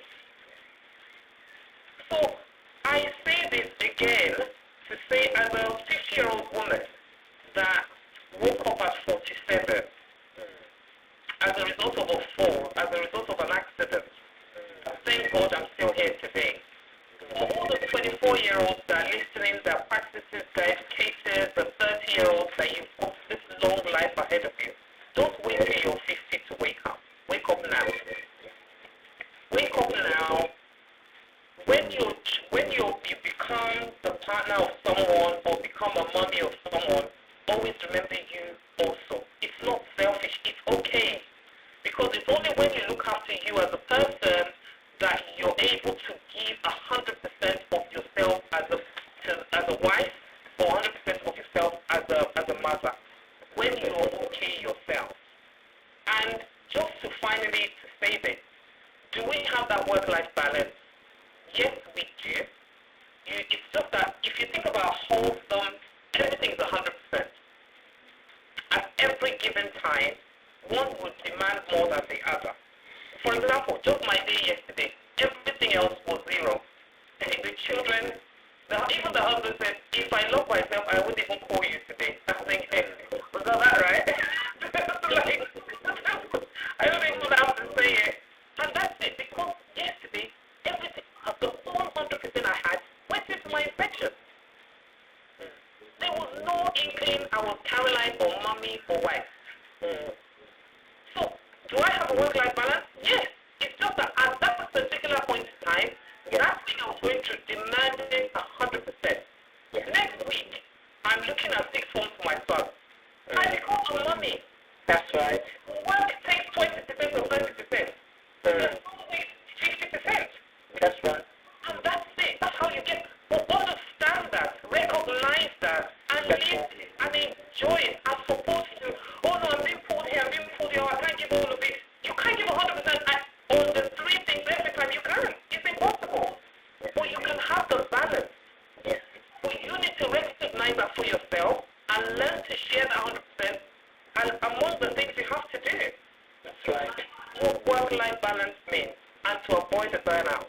C: So I say this again to say, as a 50-year-old woman that woke up at 47 as a result of a fall, as a result of an accident, thank God I'm still here today. For all the 24-year-olds that are listening, that are practices, that are educated, the 30-year-olds that you've got this long life ahead of you, don't wait till you're 50 to wake up. Wake up now. Wake up now. When you become the partner of someone or become a mommy of someone, always remember you also. It's not selfish. It's okay. Because it's only when you look after you as a person that you're able to give 100% of yourself as a wife or 100% of yourself as a mother. When you're okay yourself. And just to finally say this, do we have that work-life balance? Yes, we do. It's just that if you think about wholesome, everything is 100%. At every given time, one would demand more than the other. For example, just my day yesterday, everything else was zero. The children, even the husband said, if I love myself, I wouldn't even call you today. I'm thinking, was that right? I don't even have to say it. And that's it, because yesterday, everything, the 100% I had, went into my infection. There was no inkling I was Caroline or mommy or wife. So, do I have a work-life balance? Yes. It's just that what work-life balance means and to avoid the burnout.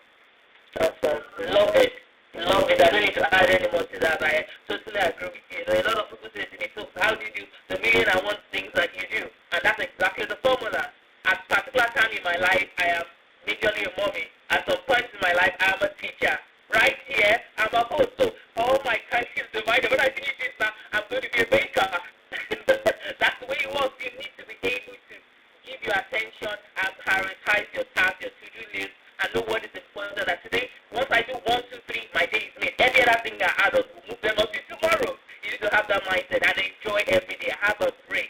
C: Awesome. Love it. Love it. I don't need to add any more to that. I totally agree with you. A lot of people say to me, so how do you do the million and one things that you do? And that's exactly the formula. At a particular time in my life, I am majorly a mommy. At some point in my life, I am a teacher. Right here, I'm a host. So all my time is divided. When I finish this now, I'm going to be a baker. That's the way it works. You need to be able to give your attention and prioritize your tasks, your to-do list, and know what is important. That today, once I do 1, 2, 3, my day is made. Every other thing I add up will move them up to tomorrow. You need to have that mindset and enjoy every day. Have a break.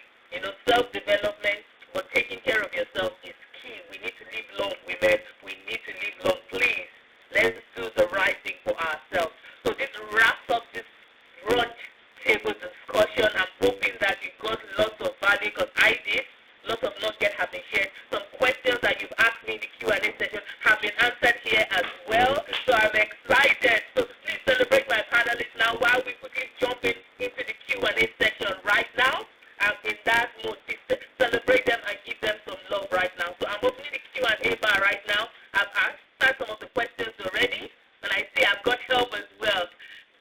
C: Self-development, but taking care of yourself is key. We need to live long, women. We need to live long. Please, let's do the right thing for ourselves. So this wraps up this brunch table discussion. I'm hoping that you got lots of value because I did. Lots of nuggets have been shared. Some questions that you've asked me in the Q&A session have been answered here as well. So I'm excited. So please celebrate my panelists now while we quickly jump into the Q&A section right now. I'm in that mode. Celebrate them and give them some love right now. So I'm opening the Q&A bar right now. I've answered some of the questions already, and I see I've got help as well.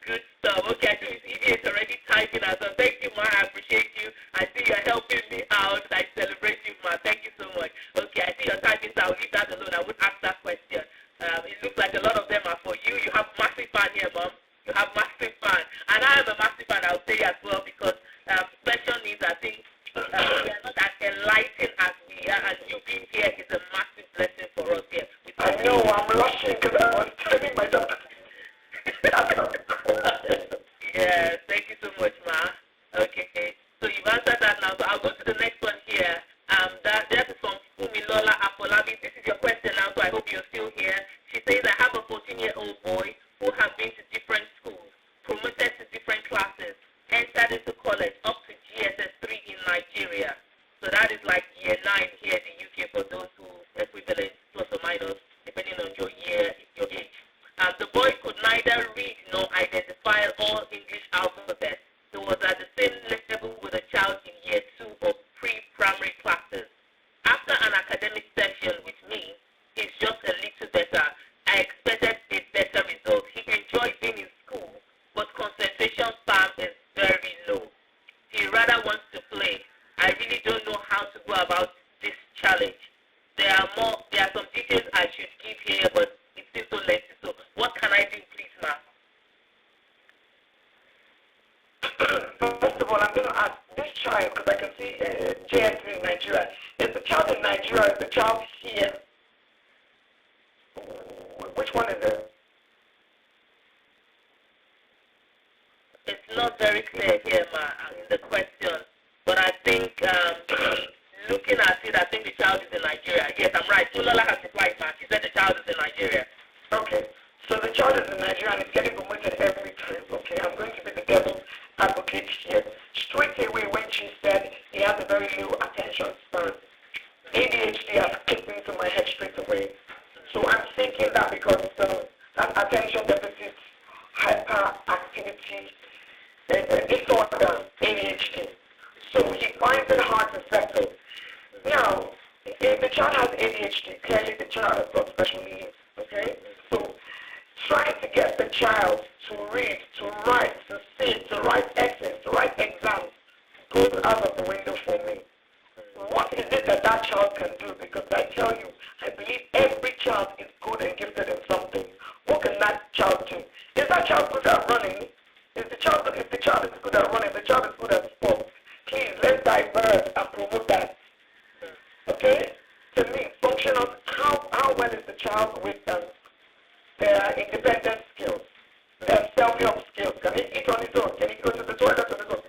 C: Good stuff. Okay, I see Miss Evie is already typing as well. Thank you, Ma. I appreciate you. I see you're helping me out. I celebrate you, Ma. Thank you so much. Okay, I see you're typing, so I'll leave that alone. I would ask that question. It looks like a lot of them are for you. You have massive fan here, Mom. You have massive fan. And I am a massive fan, I'll say as well, because special needs, I think, we are not as enlightened as we are, and you being here is a massive blessing for us here.
E: I know, I'm blushing because I was telling my daughter.
C: Yeah, thank you so much, Ma. Okay, so you've answered that now, so I'll go to the next one here. That is from Fumilola Afolabi. This is your question now, so I hope you're still here. She says, I have a 14-year-old boy who has been to different schools, promoted to different classes, entered into college up to GSS 3 in Nigeria. So that is like year 9 here in the UK for those who equivalent plus or minus, depending on your year, your age. The boy could neither read nor identify all English alphabet. He was at the same level with a child in year 2 of pre-primary classes. After an academic session with me, he's just a little better. I expected a better result. He enjoyed being in school, but concentration span is very low. He rather wants to play. I really don't know how to go about this challenge. There are some details I should give here, but it seems so late. So what can I do, please, Ma?
E: First of all, I'm going to ask this child, because I can see JS3 in Nigeria. Is the child in Nigeria or is the child here? Which one is it?
C: It's not very clear here, Ma, in the question. But I think, looking at it, I think the child is in Nigeria. Yes, I'm right. Lola has replied, Ma. She said the child is in Nigeria.
E: Okay. So the child is in Nigeria and is getting promoted every time. Okay, I'm going to be the devil's advocate here. Straight away when she said he has a very low attention span, ADHD has kicked into my head straight away. So I'm thinking that because that attention deficit hyperactivity disorder, ADHD. So he finds it hard to settle. Now, if the child has ADHD, clearly the child has got special needs. Okay? So trying to get the child to read, to write, to sit, to write essays, to write exams goes out of the window for me. What is it that that child can do? Because I tell you, I believe every child is good and gifted in something. What can that child do? Is that child good at running? If the child is good at running, the child is good at sports, please let's divert and promote that. Okay? To me, functional, how well is the child with their independent skills, their self-help skills? Can he eat on his own? Can he go to the toilet on his own?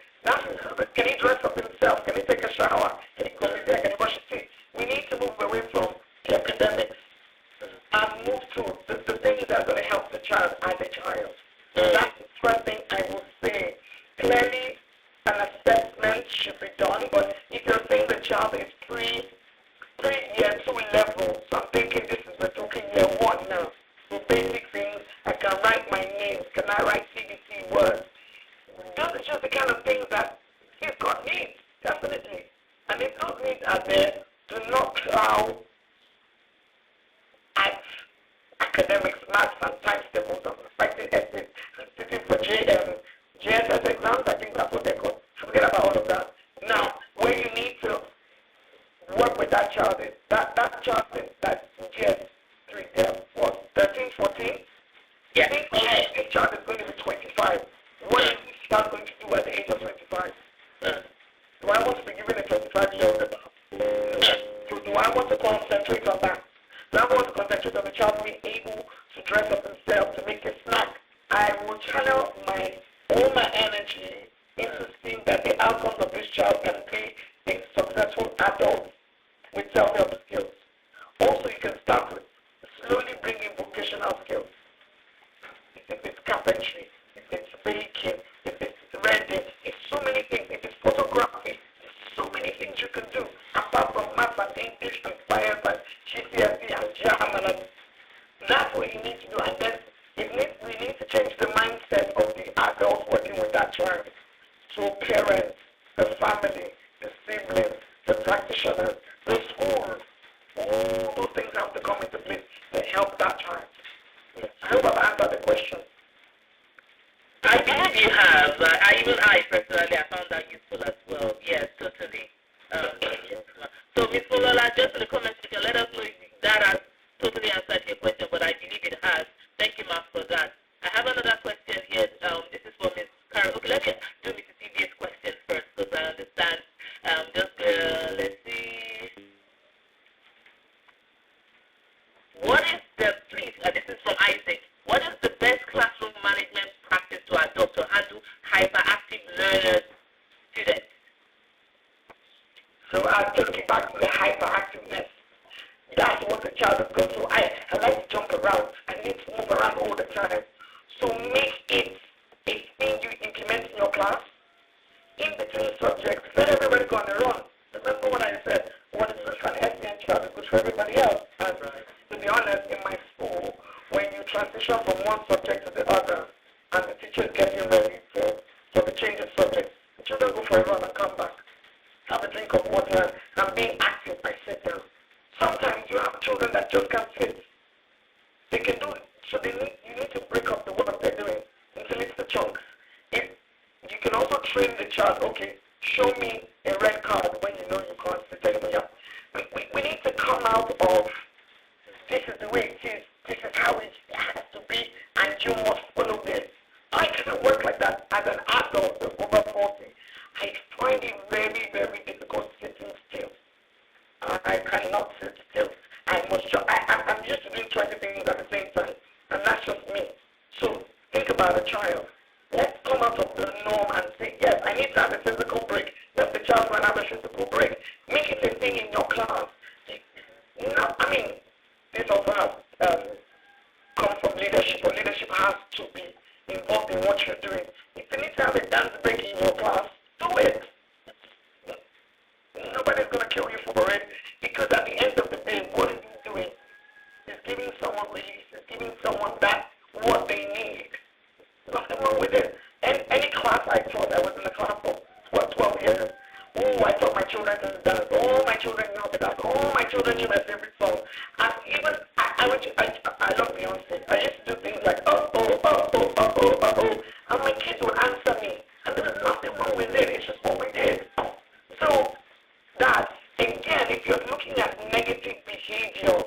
E: Can he dress up himself? Can he take a shower? Can he comb his hair? Can he brush his teeth? We need to move away from the academics and move to the things that are going to help the child as a child. That's the first thing I will say. Clearly, an assessment should be done, but if you're saying the child is pre-year 2 level, so I'm thinking we're talking year 1 now. So basic things, I can write my names, can I write CBC words? Those are just the kind of things that he's got needs, definitely. And if those needs are there, do not cloud and times tables and writing essays and sitting for JSS exams. I think that's what they're called. Forget about all of that. Now, where you need to work with that child is that child is that's GS3 there was 13, 14.
C: Yeah.
E: This child is going to be 25. What is this child going to do at the age of 25? Do I want to be given a 25-year-old about? So do I want to concentrate on that? Do I want to concentrate on the child being able to dress up himself, to make a snack? I will channel all my energy into seeing that the outcomes of this child can be a successful adult with self-help skills. Also, you can start with slowly bringing vocational skills. If it's carpentry, if it's baking, if it's threading, it's so many things. If it's photography, there's so many things you can do. Apart from math and English and science and GCSE and German, that's what you need to do. And then we need to change the mindset of the adults working with that child. So parents, the family, the siblings, the practitioners, the schools, all those things have to come into place to help that child. I hope I've answered the question.
C: I believe you have. I personally, I found that useful as well. Yes, totally. So, Ms. Fulola, just in the comment section, let us know if that has totally answered your question, but I believe it has. Thank you, ma'am, for that. I have another question here. This is for Ms. Carol. Okay, let me do Mrs. CB's question first, because I understand. Let's see. What is please, this is from Isaac. What is the best classroom management practice to adopt to handle hyperactive learners students?
E: So I'll take it back to the hyperactiveness. That's what the child has got. So I like to jump around. I need to move around all the time. So make it a thing you implement in your class. In between subjects, let everybody go on the run. Remember what I said, what is good for an SEN child is good for everybody else. And to be honest, in my school, when you transition from one subject to the other, and the teacher is getting ready for the change of subject, the children go for a run and come back. Have a drink of water, and being active, I sit down. Sometimes you have children that just can't sit. They can do it. So you need to break up the work they're doing into little chunks. You can also train the child, okay, show me a red card when you know you can't sit anymore. We need to come out of this is the way it is, this is how it has to be, and you must follow this. I cannot work like that as an adult over 40. I find it very, very difficult sitting still. I cannot sit still. I'm used to doing 20 things at the same time, and that's just me. So think about a child. Let's come out of the norm and say, yes, I need to have a physical break. Let the child run have a physical break. Make it a thing in your class. This also has come from leadership, or leadership has to be involved in what you're doing. If you need to have a dance break in your class, do it. Nobody's going to kill you for it, because at the end of the day, what is he doing? He's giving someone release. He's giving someone what they need. Nothing wrong with it. And any class I taught, I was in the class for 12 years. Oh, I taught my children to dance. Oh, my children know how to dance. Oh, my children knew my favorite song. And even, I love Beyonce. I used to do things like, and my kids would answer me. And there was nothing wrong with it. It's just what we did. So, that, again, if you're looking at negative behavior,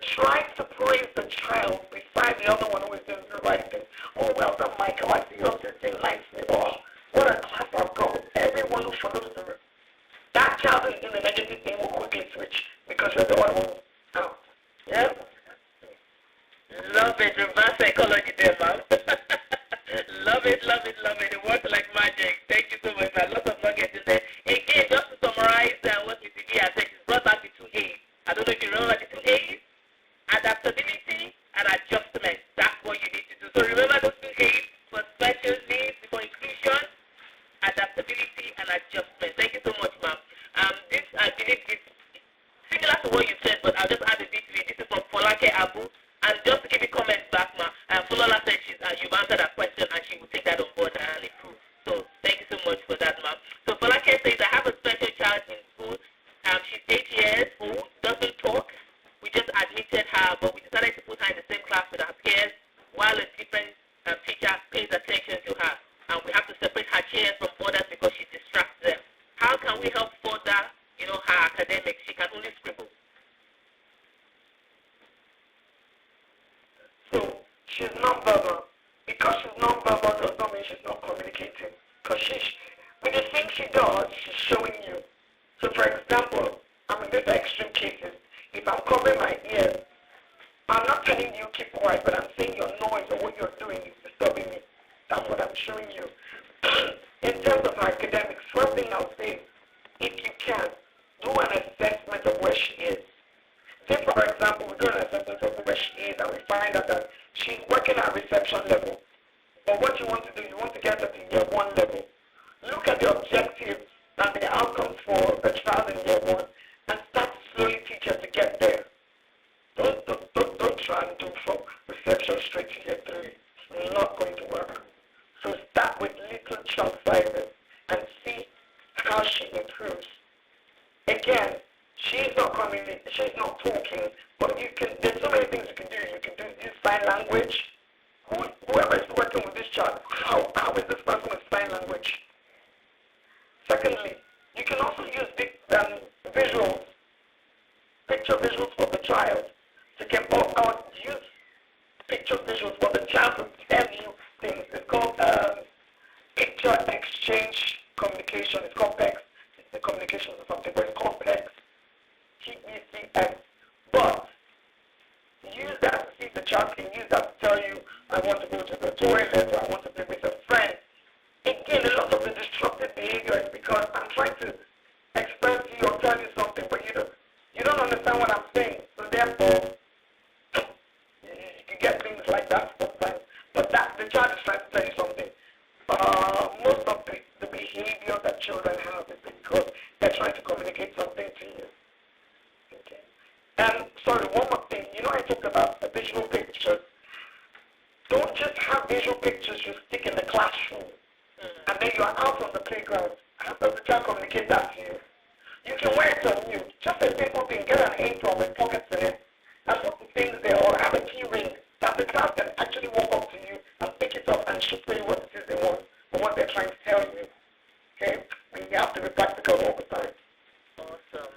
E: try to praise the child beside the other one who is doing the right thing. Oh, well done, Michael. I see you're sitting nicely. Oh, what a class I've got with everyone who follows the rule. That child who is doing the negative thing will quickly switch because you're the one who's out. Yeah?
C: Love it. Reverse psychology there, ma'am. Love it, love it, love it. It works like magic. Thank you so much, man. Lots of nuggets in there. Again, just to summarize what Mr. B has said, she's brought back the 2 A's. I don't know if you remember the 2 A's. Adaptability and adjustment. That's what you need to do. So remember those 2 A's for special needs, for inclusion, adaptability and adjustment. Thank you so much, ma'am. This, I believe, is similar to what you said, but I'll just add a bit to it. This is from Folake Abu. And just to give you comments back, ma'am, Fulola said you've answered that question and she will take that on board and improve. So thank you so much for that, ma'am. So Folake says, I have a special child in school. She's 8 years old, doesn't talk. We just admitted her, but we decided to put her in the same class with her peers
E: she's nonverbal. Because she's nonverbal does not mean she's not communicating. Because with the things she does, she's showing you. So for example, I'm in these extreme cases. If I'm covering my ears, I'm not telling you keep quiet, but I'm saying your noise or what you're doing is disturbing me. That's what I'm showing you. In terms of academics, first thing I'll say, if you can, do an assessment of where she is. Say, for example, we do an assessment of where she is and we find out that she's working at reception level. But what you want to do, you want to get her to year 1 level. Look at the objectives and the outcomes for the child in year 1 and start slowly teach her to get there. Don't try and do from reception straight to year 3. It's not going to work. So start with little chunk sizes and see how she improves. Again, she's not talking, but there's so many things you can do. You can use sign language. Whoever is working with this child, how is this person with sign language? Secondly, you can also use visuals, picture visuals for the child to get use picture visuals for the child to tell you things. It's called picture exchange communication. It's called PEX. It's the communications or something, but it's called PEX. PECX. But use that, see the child can use that to tell you, I want to go to the toilet or I want to play with a friend. Again, a lot of the disruptive behavior is because I'm trying to express to you or tell you something, but you don't understand what I'm saying. So therefore, you can get things like that sometimes. But the child is trying to tell you something. Most of the behavior that children have is because they're trying to communicate something to you. Okay. And sorry, one more thing. I talked about the visual pictures. Don't just have visual pictures you stick in the classroom and then you are out on the playground. How does the child communicate that to you? You can wear it on you. Just a simple thing. Get an apron with pockets in it and put the things there, or have a key ring that the child can actually walk up to you and pick it up and show you what it is they want or what they're trying to tell you. Okay? And you have to be practical all the time.
C: Awesome.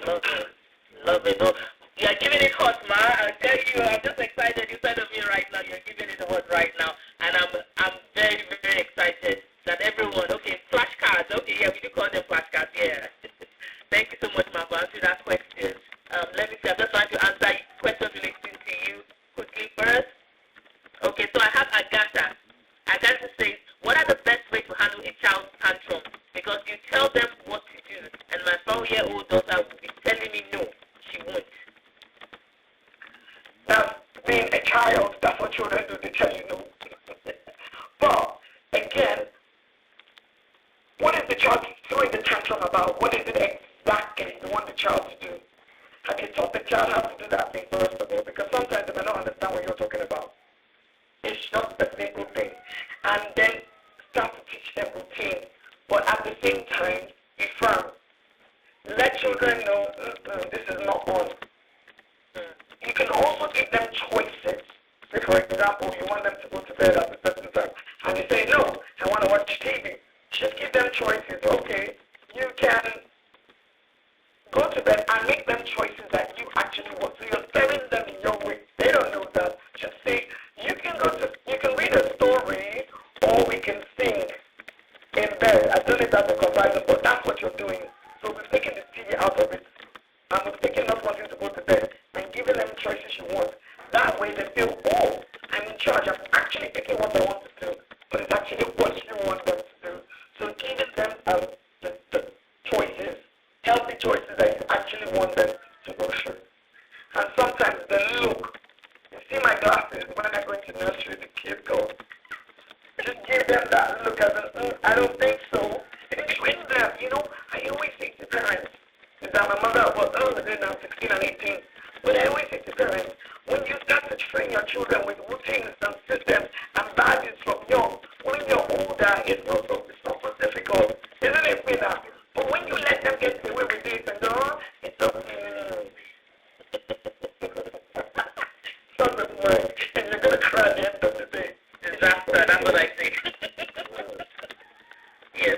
C: Love it. Love it. Oh, you're giving it hot, ma. I'll tell you, I'm just excited. Inside of me right now, you're giving it hot right now. And I'm very, very excited that everyone, okay, flashcards. Okay, yeah, we do call them flashcards, yeah. Thank you so much, ma, for answering that question. Let me see, I'm just trying to answer questions relating to you quickly first. Okay, so I have Agatha. Agatha says, what are the best ways to handle a child's tantrum? Because you tell them what to do, and my 4-year-old daughter will be telling me no, she won't.
E: That's being a child. That's what children do. They tell you no. But again, what is the child throwing the tantrum about? What is it exactly you want the child to do? Have you taught the child how to do that thing first of all? Because sometimes they may not understand what you're talking about. It's just a simple thing. And then start to teach them routine. But at the same time, be firm. Let children know this is not on. You can also give them choices. Say, for example, you want them to go to bed at a certain time, and they say, no, I want to watch TV. Just give them choices. Okay, you can go to bed and make them choices that you actually want. So you're telling them in your way. They don't know that. Just say, you can read a story, or we can sing in bed. I don't know if that's a comparison, but that's what you're doing. So we've taken the TV out of it, and we've taken not wanting to go to bed, and giving them choices you want. That way they feel, oh, I'm in charge. I'm actually picking what I want to do, but it's actually what you want them to do. So giving them the choices, healthy choices that you actually want them to go through. And sometimes the look, you see my glasses when I go into nursery, the kids go, just give them that look as I don't think so. Train them, I always say to parents, is that my mother was older now, 16 and 18, but I always say to parents, when you start to train your children with routines and systems and values from young, when you're older, it's not so difficult. Isn't it, Peter? But when you let them get away with this and go, it's so doesn't work, and you're going to cry at the end of the day.
C: Disaster, that's what I think. Yes,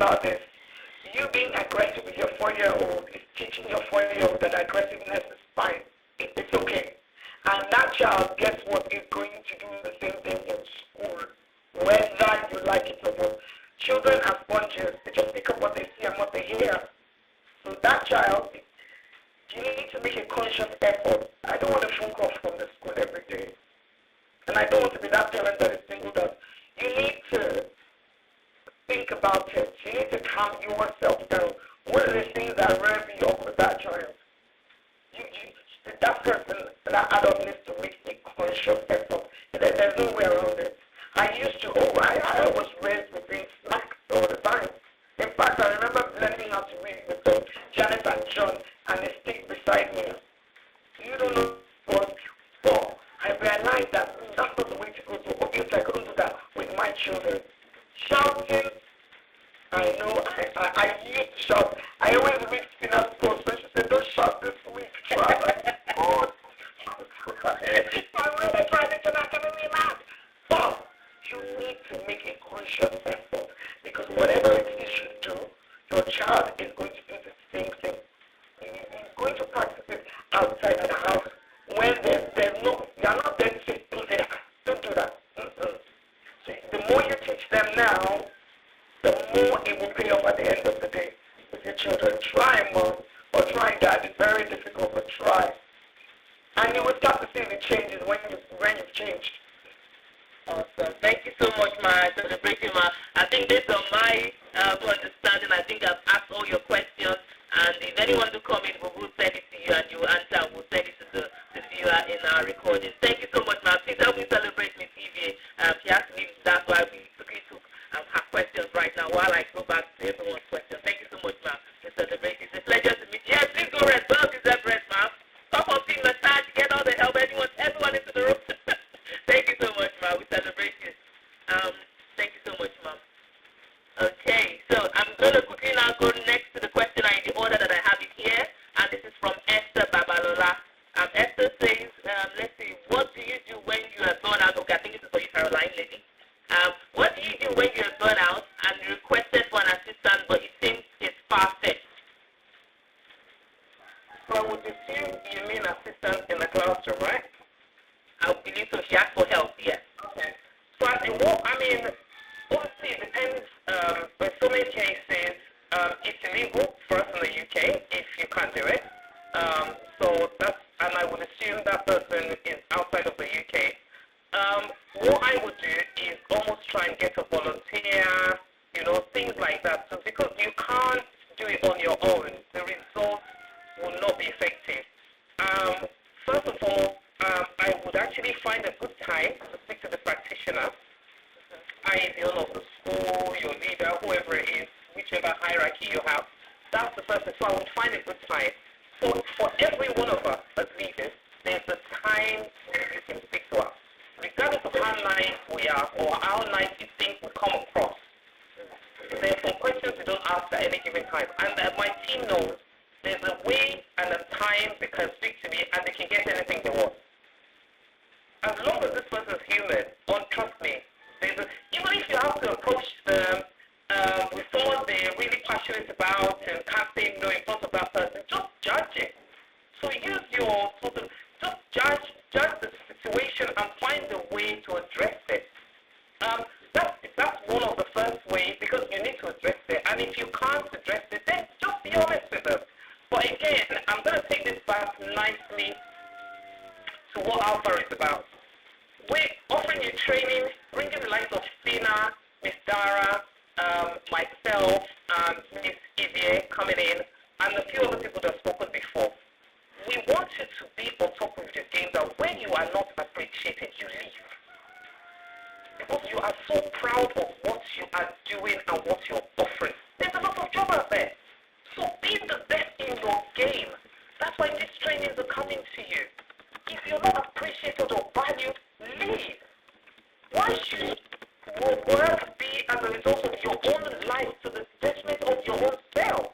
E: about this. You being aggressive with your 4-year-old is teaching your 4-year-old that aggressiveness is fine. It's okay. And that child, guess what, is going to do the same thing in school, whether you like it or not. Children are sponges. They just pick up what they see and what they hear. So that child, you need to make a conscious effort. I don't want a phone call from the school every day. And I don't want to be that parent that is singled out. You need to think about it. You need to calm yourself down. What are the things that rev you up with that child? That person, that adult needs to make a conscious effort. There's no way around it. I was raised with being snacks all the time. In fact, I remember learning how to read with Janet and John and a stick beside me. You don't know what for. I realized that that's not the way to go. So obviously I couldn't do that with my children. Shouting, I know, I used to shout. I always read Fina's post when she said, don't shout this week. So I'm like, God. I'm really trying to not gonna be mad. But you need to make a conscious effort because whatever it is you do, your child is going to do the same thing. He's going to practice it outside of the house when there's no, you're not there to say, don't do that. So the more you teach them now, the more it will pay off at the end of the day with your children. Try, mom, or try, dad. It's very difficult, but try. And you will start to see the changes when you've changed.
C: Awesome. Thank you so much, Ma. Celebrate you, Ma. I think based on my understanding, I think I've asked all your questions. And if anyone to come in, we will send it to you and you will answer. We'll send it to the viewer in our recording. Thank you so much, Ma. Please help me celebrate Miss Evie. She has to leave. That's why we quickly took her questions right now while I go back to everyone's questions. Thank you so much, Ma. To celebrate. It's a pleasure to meet you. Yes, please go rest. Well deserved rest, Ma. Stop on being massage. Get all the help. Everyone into the room. Thank you so much, Ma. We celebrate you. Thank you so much, Mom. Okay, so I'm going to quickly now go next to the question in the order that I have it here. And this is from Esther Babalola. Esther says, let's see, what do you do when you are burned out? Okay, I think this is for you, Caroline, lady. What do you do when you are burned out and requested for an assistant, but it seems it's far-fetched?
E: So I would assume you mean assistant in the classroom, right?
C: I believe so. She asked for help, yes.
E: Okay. So I think, well, I mean, obviously it depends. In so many cases, it's illegal for us in the UK if you can't do it. So that's, and I would assume that person is outside of the UK. What I would do is almost try and get a volunteer, things like that. So because you can't do it on your own, the results will not be effective. First of all, I would actually find a good time to speak to the practitioner, i.e. the owner of the school, your leader, whoever it is, whichever hierarchy you have. That's the first thing. So I would find a good time. So for every one of us as leaders, there's a time where you can speak to us. Regardless of how nice we are or how nice you think we come across, there's some questions we don't ask at any given time. And my team knows there's a way and a time they can speak to me and they can get anything they want. As long as this person is human, trust me, even if you have to approach them with someone they're really passionate about and can't say no in front of that person, just judge it. So use your just judge the situation and find a way to address it. That's one of the first ways because you need to address it. And if you can't address it, then just be honest with them. But again, I'm going to take this back nicely to what Alpha is about. We're offering you training, bringing the likes of Fina, Miss Dara, myself, Miss Evie coming in, and a few other people that have spoken before. We want you to be on top of your game that when you are not appreciated, you leave. Because you are so proud of what you are doing and what you're offering. There's a lot of job out there. So be the best in your game. That's why these trainings are coming to you. If you're not appreciated or valued, leave. Why should your work be as a result of your own life to the detriment of your own self?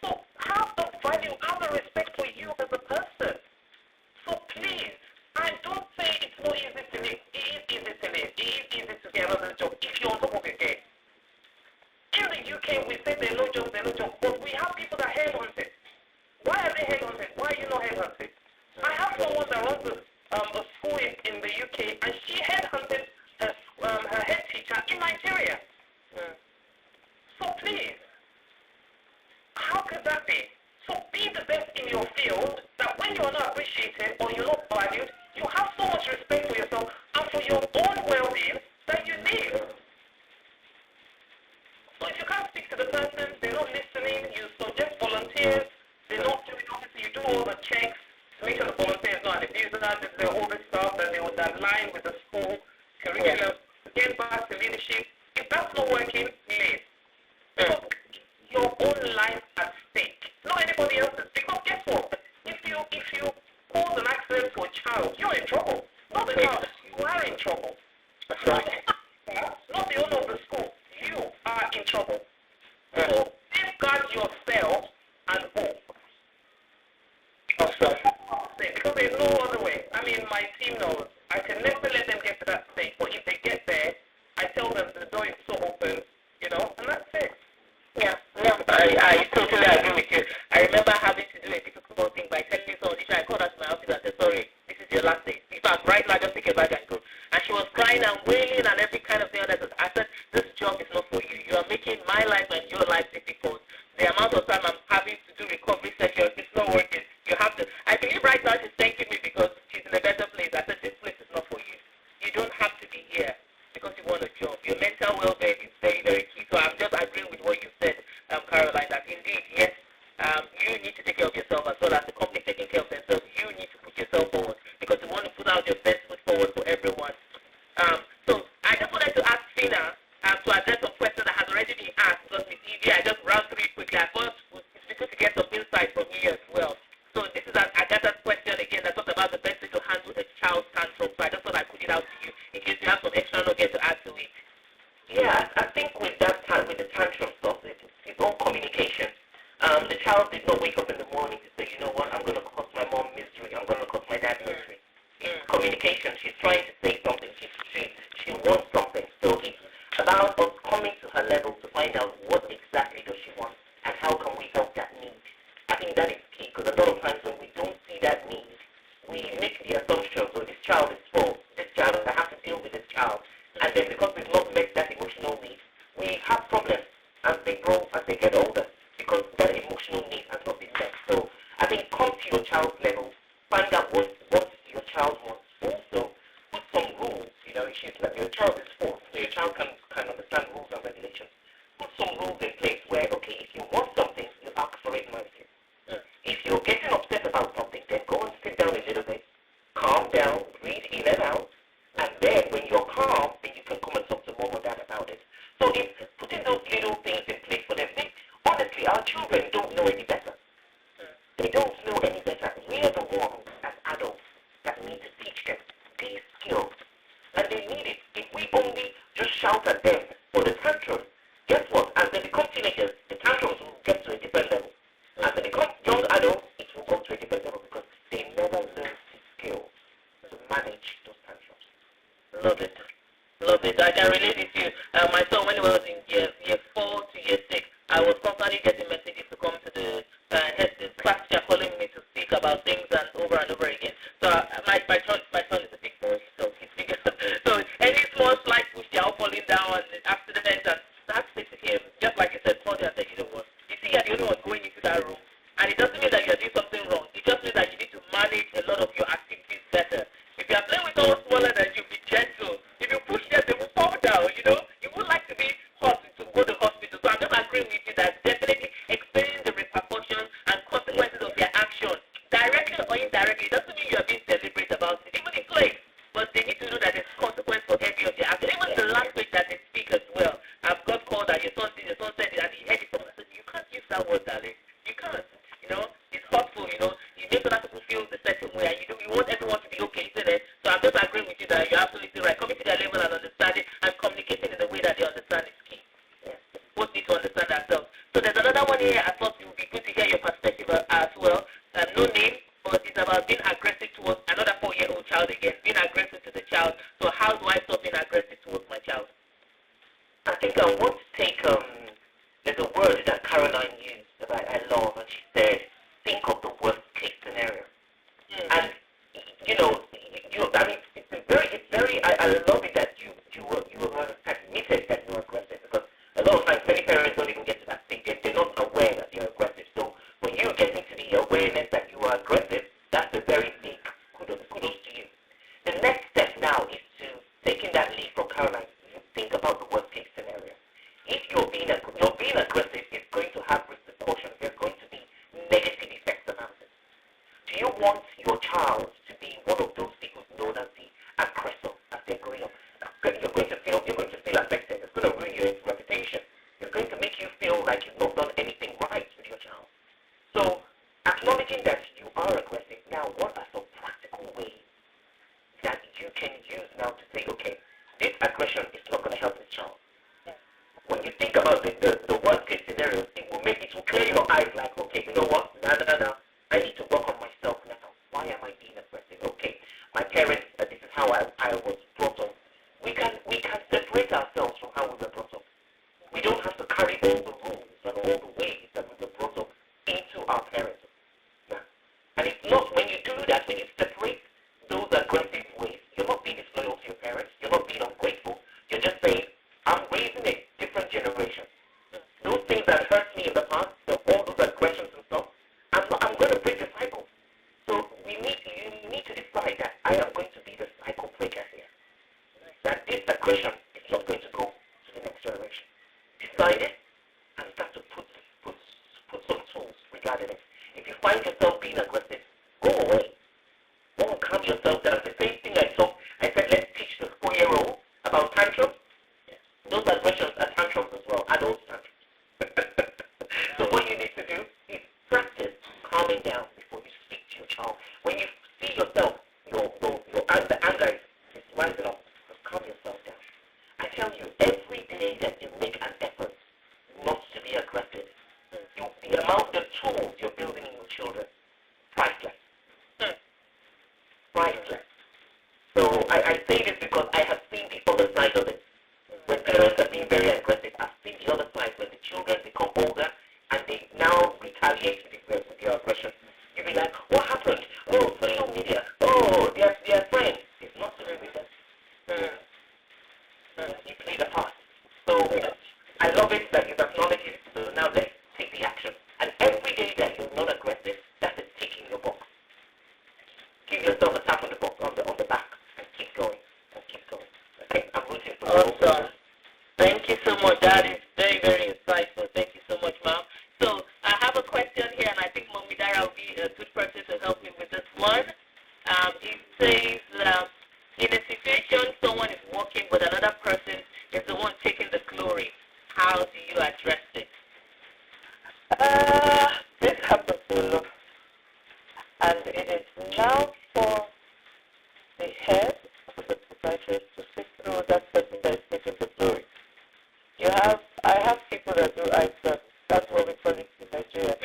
E: So have the value, have the respect for you as a person. So please, I don't say it's not easy to live. It is easy to live. It is easy to get another job if you're on top of your game. In the
C: school in the UK, and she headhunted her head teacher in Nigeria. So please, how could that be? So be the best in your field, that when you're not appreciated or you're not valued, you have so much respect for yourself and for your own well-being that you leave. So if you can't speak to the person, they're not listening, you suggest volunteers, they're not doing obviously, you do all the checks to make sure the volunteer is not an abuser, there's all this stuff that they would align with the school curriculum, get back to leadership. If that's not working, leave. Because your own life at stake, not anybody else's. Because guess what? If you cause an accident to a child, you're in trouble. Not the child, you are in trouble.
D: That's right.
C: Not the owner of the school. You are in trouble. So safeguard yourself and hope.
D: Awesome.
C: Because there's no other way. I mean, my team knows. I can never let them get to that stage. But if they get there, I tell them the door is so open, you know, and that's it.
D: Yeah, no, I totally agree with you. I remember having to do a difficult thing by telling someone, I called her to my office and said, sorry, this is your last day. In fact, right now, just take a bag and go. And she was crying and wailing and every kind of thing. I said, this job is not for you. You are making my life and your life difficult. The amount of time I'm having to do recovery sessions, it's not working. You have to. I believe right now she's thanking me because she's in a better place. I said, this place is not for you. You don't have to be here because you want a job. Your mental well-being is very, very key. So I'm just agreeing with what you said, Caroline, that indeed, yes, you need to take care of yourself as well as the company taking care of themselves. You need to put yourself forward because you want to put out your best foot forward for everyone. So I just wanted to ask Fina to address some questions that has already been asked because Miss Evie, I just ran through it quickly. I thought it's good to get some insight from you as well. So this is Agatha's question again that talks about the best way to handle a child's tantrum. So I just thought I put it out to you in case you have some extra nuggets to add to it.
E: Yeah, I think with that time, with the tantrum stuff, it's all communication. The child did not wake up in the morning to say, you know what, I'm going to cause my mom misery, I'm going to cause my dad misery. It's communication. She's trying to say something. She wants something. So it's about us coming to her level to find out what exactly does she want and how can we help that need. I think that is key because a lot of times when we don't see that need, we make the assumption, so this child is full, this child, I have to deal with this child. And then because we've not met that emotional need, we have problems as they grow, as they get older, because that emotional need has not been met. So I think come to your child's level, find out what your child wants. Also, put some rules. You know, your child is 4, so your child can understand rules and regulations. Put some rules in place where, okay, if you want something, you ask for it nicely. If you're getting upset about something, then go and sit down a little bit, calm down, breathe in and out, and then when you're calm, then you can come and talk to mom or dad about it. So it's putting those little things in place for them. Honestly, our children don't know any better. They don't know any better. We are the ones as adults that need to teach them these skills. And they need it. If we only just shout at them for the tantrum, guess what? As they become teenagers, the tantrums will get to a different level. As they become young adults, it will go to a different level because they never learn the skills to manage those tantrums.
D: Love it. Love it. I can relate with you. My son, when he was in year 4 to year 6, I was constantly getting messages to come to the class teacher calling me to speak about things and over again. So my son is a big boy, so he's bigger. So any small slight push, they're all falling down and accidents, and I have to say to him, just like you said, call you and say, you know what, you see, you're the only one going into that room. And it doesn't mean that you're doing something wrong. It just means that you need to manage a lot of your activities better. If you're playing with someone smaller than you, be gentle. If you push them, they will fall down, you know. You would like to be to go to hospital. So I'm just agreeing with you that definitely explaining the repercussions and consequences of their action, directly or indirectly, doesn't mean you are being deliberate about it. Even in play, but they need to know that there's consequence for every of their action. Even the language that they speak as well. I've got called that your son said it and he heard it from me. I said, you can't use that word, darling. You can't. You know, it's hurtful, you know. You make other people feel the certain way and you want everyone to be okay, isn't it? So I'm just agreeing with you that you're absolutely right. Coming to their level and understanding and communicating in the way that they understand is key. Both need to understand ourselves. So there's another one here. I thought it would be good to hear your perspective as well. No name, but it's about being aggressive towards another 4-year-old child again. Being aggressive to the child. So how do I stop being aggressive towards my child?
E: I think I want to take, there's a word that Caroline used that I love, and she said, think of the worst case scenario. And, I mean, how I was brought up. We can separate ourselves from how we were brought up. We don't have to carry all the rules and all the ways that we were brought up into our parents. Yeah. And it's not, when you do that, when you separate those aggressive ways, you're not being disloyal to your parents, you're not being ungrateful, you're just saying, I'm raising a different generation. Those things that hurt me in the past, all those aggressions and stuff, I'm going to break the cycle. So you need to decide that I am going to be the cycle breaker here. That this aggression is not going to go to the next generation. Decide it and start to put some tools regarding it. If you find yourself being aggressive, go away. Go and calm yourself down. The same thing I said, let's teach the 4-year-old about tantrums. Those aggressions are tantrums as well, adult tantrums. So what you need to do is practice calming down before you speak to your child. When you see yourself, the anger is rising up, just calm yourself down. I tell you, every day that you make an effort not to be aggressive, the tools you're building in your children, priceless. Priceless. So I say this because I have seen the other side of it. When parents are being very aggressive, I've seen the other side when the children become older and they now retaliate with their aggression. You'll be like, what happened? Oh, social media. Oh, their friends. It's not to do with them. You play the part. So I love it that you've acknowledged it. So now let's take the action. And every day that you're not aggressive, that's a tick in your box. Give yourself a tap on the back and keep going. Okay, I'm rooting for you.
C: Awesome. Thank you so much. That is very, very insightful. Thank you so much, Mom. So I have a question here, and I think Mommy Dara will be a good person to help me with this one. It says, in a situation someone is working but another person is the one taking the glory, how do you address it?
F: This happens a lot, and it is now for the head of the psychiatrist to sit through that person that is taking the glory. I have people that do ISA. That's what we call it in Nigeria.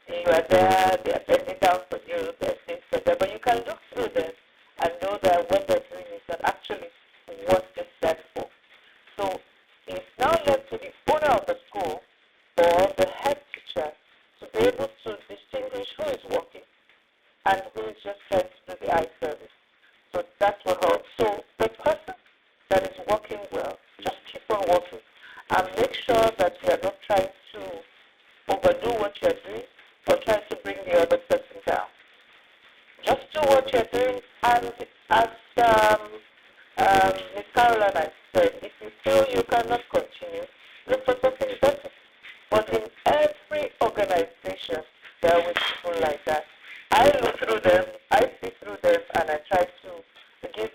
F: You are there, they are bending down for you, there are things like that, but you can look through them and know that what they're doing is not actually what they said for. So it's now left to the owner of the school or the head teacher to be able to distinguish who is working and who is just trying to do the eye service. So that's what helps. So the person that is working well, just keep on working and make sure that you are not trying to overdo what you're doing or trying to bring the other person down. Just do what you're doing, and as Ms. Caroline has said, if you feel you cannot continue, look for something better. But in every organization, there are people like that. I look through them, I see through them, and I try to give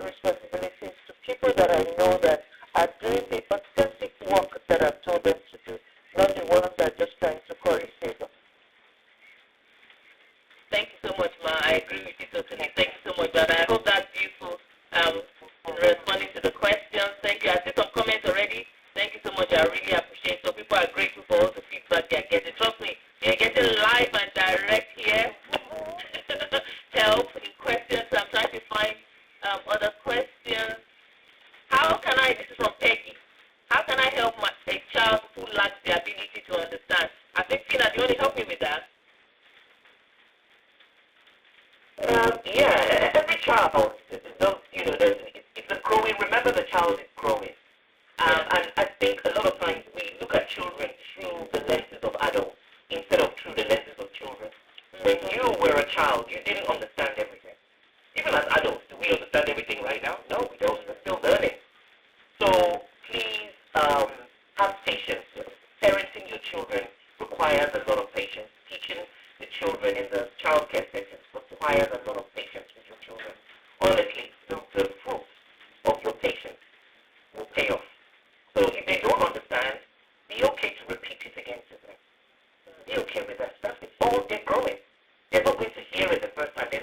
F: responsibilities to people that I know that are doing the authentic work that I've told them to do, not the ones that are just trying to curry favor.
C: Thank you so much, Ma. I agree with you totally. Thank you so much, Dada. I hope that's useful in responding to the questions. Thank you. I see some comments already. Thank you so much. I really appreciate it. So people are grateful for all the feedback they're getting. Trust me, they're getting live and direct here. Help in questions. I'm trying to find other questions. How can I, this is from Peggy, how can I help a child who lacks the ability to understand? I think, Tina, do you want to help me with that?
E: Yeah, every child, it's a growing, remember the child is growing. And I think a lot of times we look at children through the lenses of adults instead of through the lenses of children. When you were a child, you didn't understand everything. Even as adults, do we understand everything right now? No, we don't. We're still learning. So please have patience. Parenting your children requires a lot of patience. Teaching the children in the child care settings requires a lot of patience with your children. Honestly, the fruit of your patience will pay off. So if they don't understand, be okay to repeat it again to them. Be okay with that stuff. It's all, they're growing. They're not going to hear it the first time. They're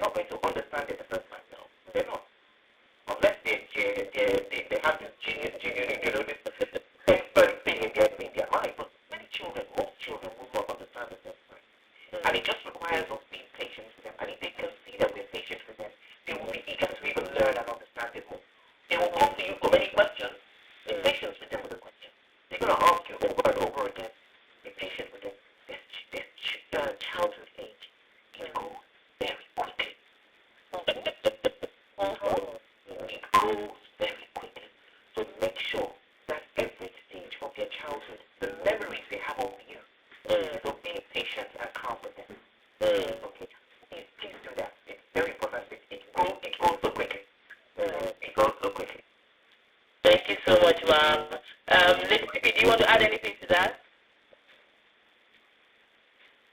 C: do you want to add anything to that?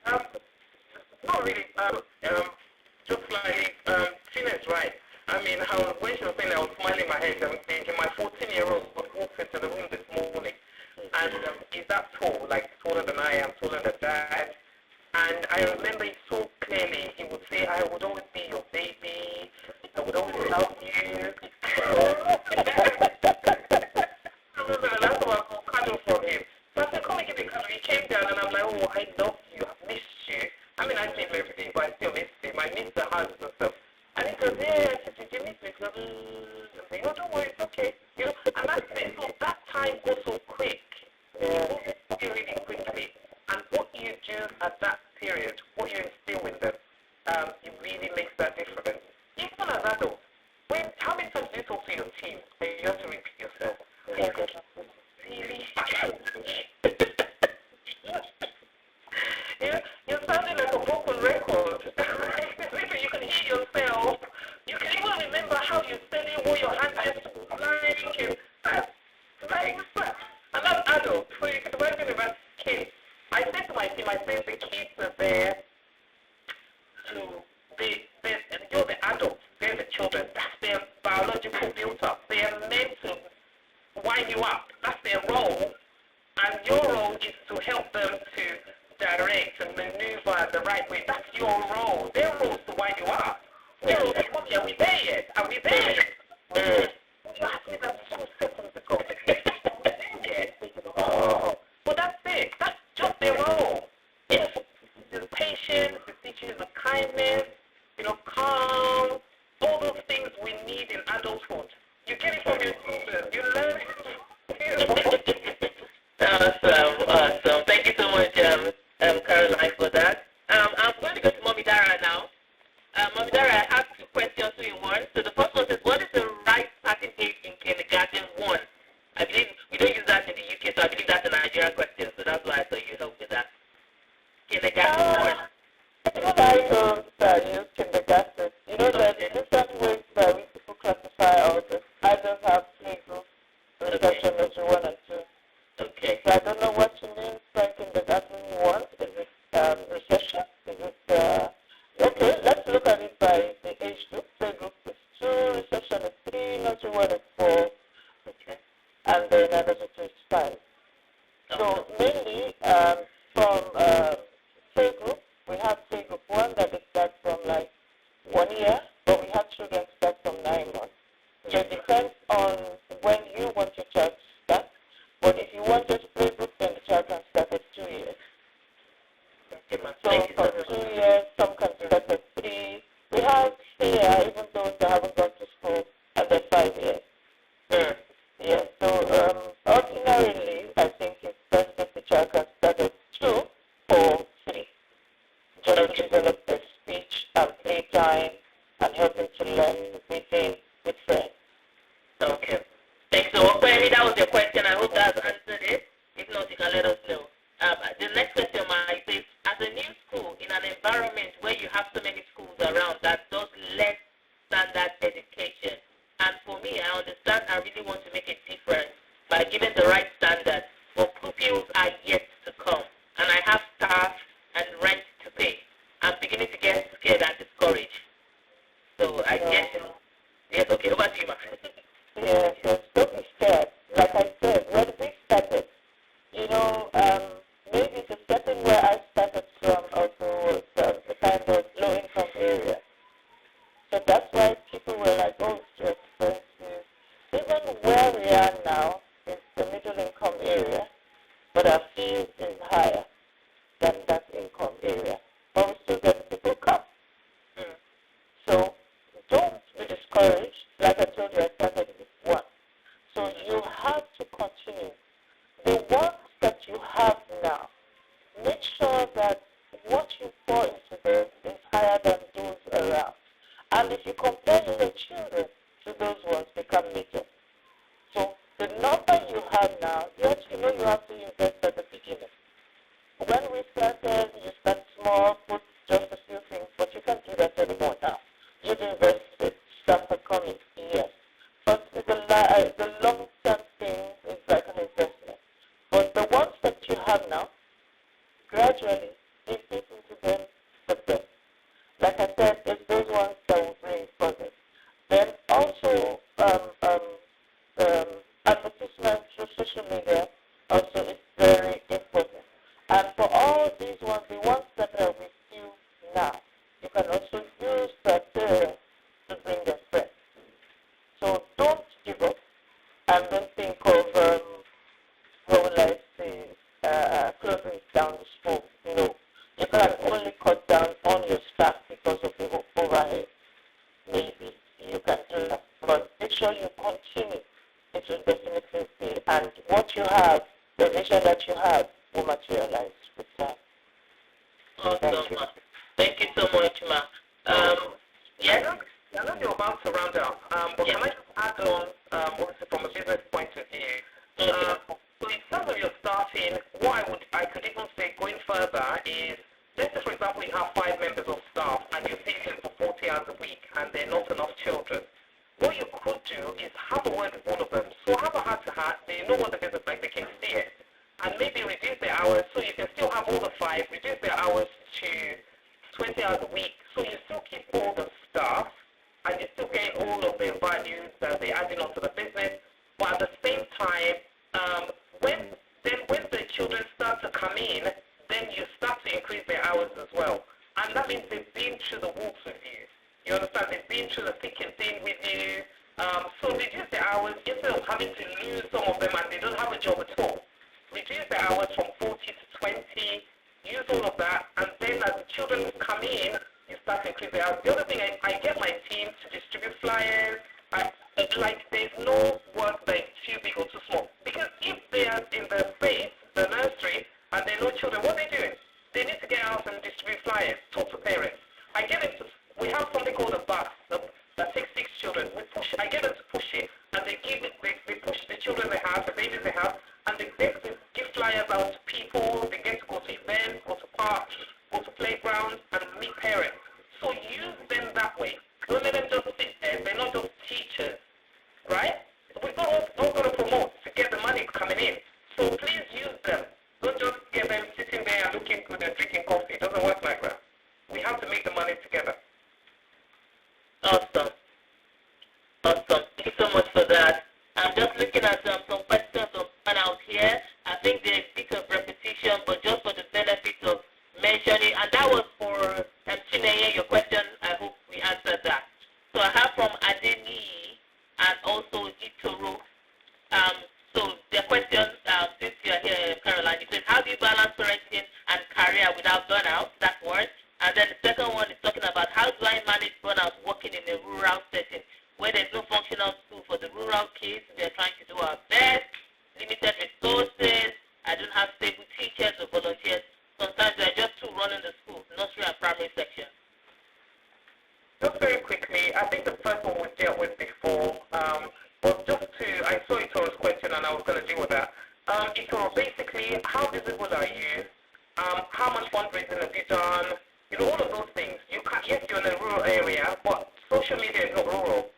E: Not really. Just like Tina's right. I mean, when she was saying that, I was smiling my head. I was thinking, my 14-year-old walked into the room this morning, and he's that tall, like taller than I am, taller than Dad. And I remember it so clearly. He would say, "I would always be your baby. I would always love you." I remember the last time I got a cuddle from him. So I said, "Come and give me a cuddle." He came down, and I'm like, "Oh, I love you. I missed you." I mean, I did everything, but I still missed him. I missed the hugs and stuff. And he goes, "Yeah." I said, "Did you miss me?" He goes, I'm saying, "Oh, don't worry, it's okay." You know, and that's it. So that time goes so quick. It goes really quickly. And what you do at that period, what you instill in them, it really makes that difference. Even as adults, how many times do you talk to your team and you have to repeat yourself? Really? You're sounding like a broken record. You can hear yourself. You can even remember how you said it, what your hands are flying. And that's adults. So you can imagine about kids. I said to my team, I said the kids are there you're the adults, they're the children. That's their biological build-up. They are meant to wind you up. That's their role. And your role is to help them to direct and maneuver the right way. That's your role. Their role is to wind you up. Their role is, okay, are we there yet? Are we there yet? You asked me that 2 seconds ago. Yes. Oh. Well, that's it. That's just their role. Yes. The patience, the teaching the kindness, calm, all those things we need in adulthood. You get it from your teachers. You learn it.
C: Awesome. Thank you so much, Caroline, for that. I'm going to go to Mommy Dara now. Mommy Dara, I have 2 questions to you in one. So the first one is, what is the right starting age in kindergarten 1? I believe we don't use that in the UK, so I believe that's a Nigerian question. So that's why I thought you helped with that. Kindergarten 1.
F: I don't use kindergarten. You know, there are different ways by which people classify all this. I just have playgroup, reception nursery 1 and 2.
C: Okay.
F: So I don't know what you mean by kindergarten 1. Is it reception? Is it, okay, let's look at it by the age group. Playgroup is 2, reception is 3, nursery 1 is 4. Okay. And then nursery 2 is 5. So mainly from playgroup, we have playgroup 1 that starts from like 1 year, but we have children start from 9 months. So it depends on when you want your child to start. But if you want just playgroup, then the child can start at 2 years. So from 2 years, some can start at 3. We have here, even those that haven't gone to school, and they're 5 years. Yeah, so ordinarily, I think it's best if the child can start at 2 or 3. Just to develop their speech and playtime and help them to learn within with friends.
C: Okay. Thanks so much. That was your question. I hope that's answered it. If not, you can let us know. The next question might say, as a new school in an environment where you have so many schools around that does less standard education, and for me, I understand I really want to make a difference by giving the right standard, but pupils are yet to come, and I have staff and rent to pay. I'm beginning to get scared and discouraged. So I guess, yes, okay, over to you, ma.
F: Yes, don't be scared. Like I said, when we started, maybe the setting where I started from also was the kind of low-income area. So that's why people were like, oh, it's too expensive. Even where we are now is the middle-income area, but our fees is higher than that income area. But we still get people come. So don't be discouraged. Like I told you, I started with 1. sure you continue, it will definitely be. And what you have, the vision that you have, will materialize with time.
C: Awesome. Thank you so much, Ma. Yes?
E: I know you're about to round up, but can I just add on, obviously from a business point of view? So in terms of your starting, what I could even say going further is, let's say for example you have 5 members of staff and you're paying them for 40 hours a week and there are not enough children. What you could do is have a word with all of them. So have a heart-to-heart, they know what the business is like, they can see it. And maybe reduce their hours so you can still have all the 5, reduce their hours to 20 hours a week. So you still keep all the staff and you still gain all of the values that they're adding onto the business. But at the same time, when the children start to come in, then you start to increase their hours as well. And that means they've been through the walks with you. You understand? They've been through the thick and thin with you. So reduce their hours instead of having to lose some of them and they don't have a job at all. Reduce their hours from 40 to 20. Use all of that. And then as the children come in, you start to increase their hours. The other thing, I get my team to distribute flyers. There's no work that is too big or too small. Because if they are in the space, the nursery, and there are no children, what are they doing? They need to get out and distribute flyers, talk to parents. I get them to, we have something called a bus that takes 6 children. I get them to push it, and they push the children they have, the babies they have, and they give flyers out to people. They get to go to events, go to parks, go to playgrounds, and meet parents. So use them that way. Don't let them just sit there. They're not just teachers, right? We've all got to promote to get the money coming in. So please use them. Don't just get them sitting there and looking good and drinking coffee. It doesn't work like that. We have to make the money together.
C: Awesome. Awesome. Thank you so much for that. I'm just looking at some questions of one out here. I think there's a bit of repetition, but just for the benefit of mentioning, and that was for Chineye, your question. I hope we answered that. So I have from Adeni and also Itoro. So the question, since you're here, Caroline, it says, how do you balance parenting and career without burnout? That word. And then the second one is talking about how do I manage burnout working in a rural setting where there's no functional school for the rural kids. We're trying to do our best, limited resources. I don't have stable teachers or volunteers. Sometimes they're just two running the schools, nursery and primary section.
E: Just very quickly, I think the first one we dealt with before was just to, I saw Itoro's question and I was going to deal with that. Itoro, basically, how visible are you? How much fundraising have you done? You know, all of those things. You can't, yes, you're in a rural area, but social media is not rural.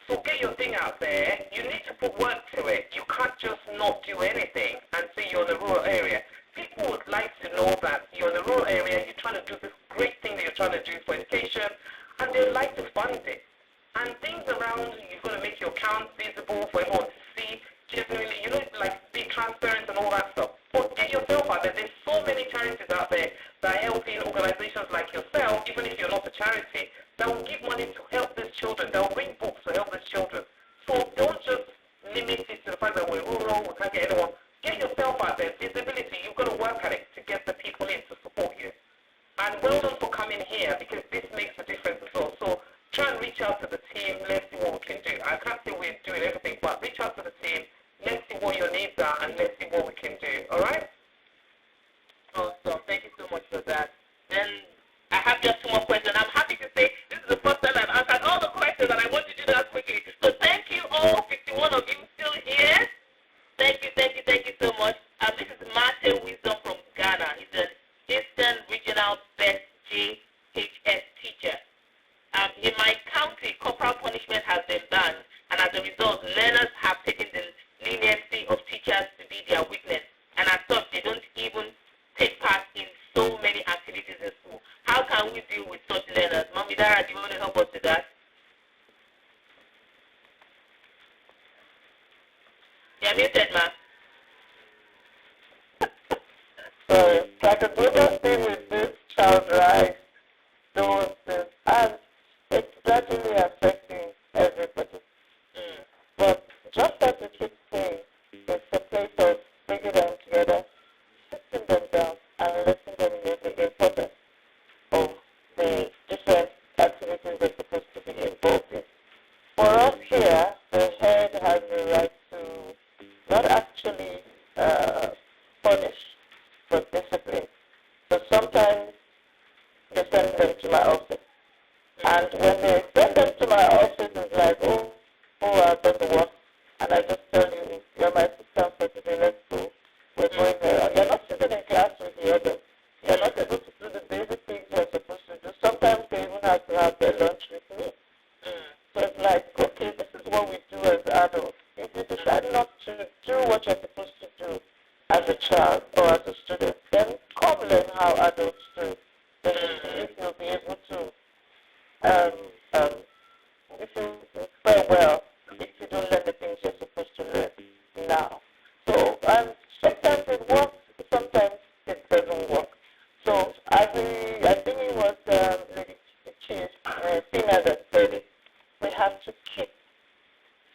E: So get your thing out there. You need to put work to it. You can't just not do anything and say you're in a rural area. People would like to know that you're in a rural area, you're trying to do this great thing that you're trying to do for education, and they'd like to fund it. And things around, you've got to make your account visible for everyone to see. Genuinely, you know, like be transparent and all that stuff. But get yourself out there. There's so many charities out there that are helping organizations like yourself, even if you're not a charity, that will give money to help these children, that will bring books to help these children. So don't just limit it to the fact that we're rural, we can't get anyone. Get yourself out there. Visibility, you've got to work at it to get the people in to support you. And well done for coming here, because this makes a difference as well. So try and reach out to the team. Let's see what we can do. I can't say we're doing everything, but reach out to the team. Let's see what your needs are, and let's see what we can do. All right?
C: Awesome. Thank you so much for that. Then I have just 2 more questions. I'm happy to say this is the first time I've answered all the questions, and I want to do that quickly. So thank you all, 51 of you still here. Thank you so much. This is Martin Wisdom from Ghana. He's an Eastern Regional Best JHS teacher. In my county, corporal punishment has been banned, and as a result, learners have taken the leniency of teachers to be their weakness, and as such, they don't even take part in so many activities in school. How can we deal with such learners? Mami Dara, do you want to help us with that? Yeah, muted, ma'am.
F: So, like a good thing with this child rights, those things, and it's gradually affecting everybody. But just as we keep saying, it's a place of bringing them together, sitting them down, and letting them know the importance of the different activities they're supposed to be involved in. For us here, the to work, and I just tell you, you're my assistant for today, let's go. We're going there. You're not sitting in class with the others. You're not able to do the basic things you're supposed to do. Sometimes they even have to have their lunch with me. So it's like, okay, this is what we do as adults. If you decide not to do what you're supposed to do as a child or as a student, then come learn how adults do. Then you see if you'll be able to, if you fare well, if you don't learn the things you're supposed to learn now. So sometimes it works, sometimes it doesn't work. So I think it was Lady Chief, Tina that said it. We have to keep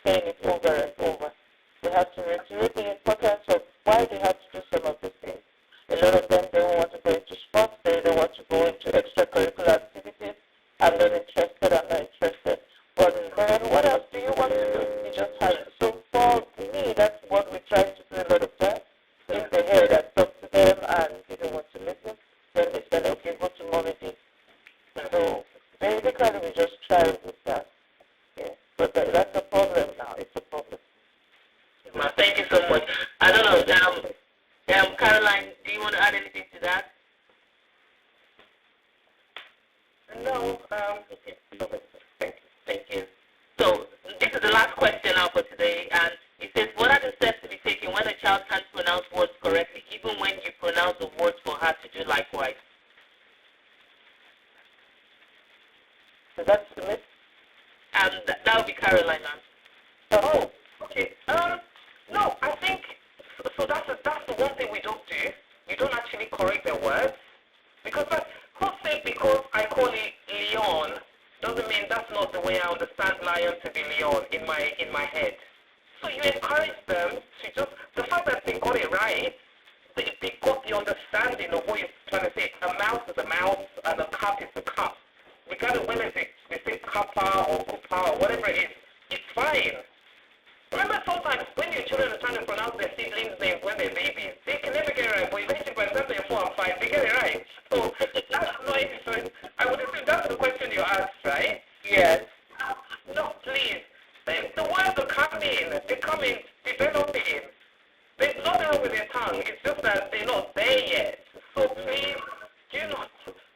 F: saying it over and over. We have to reiterate the importance of why they have to do some of the things. A lot of them don't want to go into sports, they don't want to go into extracurricular activities. I'm not interested, I'm not interested. But then what else do you want to do? You just have to. So for me, that's what we try to do a lot of times. If they hear that, talk to them and they don't want to listen, then they say, okay, go to mommy D. So basically we just try with that. Yeah. But that's a problem now. It's a problem.
C: Thank you so much. I don't know, Caroline, do you want to add anything to that?
E: No,
C: Okay. Thank you. So this is the last question now for today, and it says, what are the steps to be taken when a child can't pronounce words correctly, even when you pronounce the words for her to do likewise?
F: So that's the myth.
C: That would be Caroline now.
E: oh, okay. No, I think, so that's the one thing we don't do. We don't actually correct their words. Because who said because I call it Leon doesn't mean that's not the way I understand lion to be Leon in my head. So you encourage them to just, the fact that they got it right, they got the understanding of what you're trying to say. A mouse is a mouse and a cup is a cup. Regardless whether they say kappa or kupa or whatever it is, it's fine. Remember sometimes when your children are trying to pronounce their siblings' names when they're babies, they can never get it right, but eventually by the time they're 4 and 5, they get it right. So that's not even, I would assume that's the question you asked, right?
F: Yes.
E: No, please. The words are coming. They're coming, developing. There's nothing wrong with their tongue. It's just that they're not there yet. So please,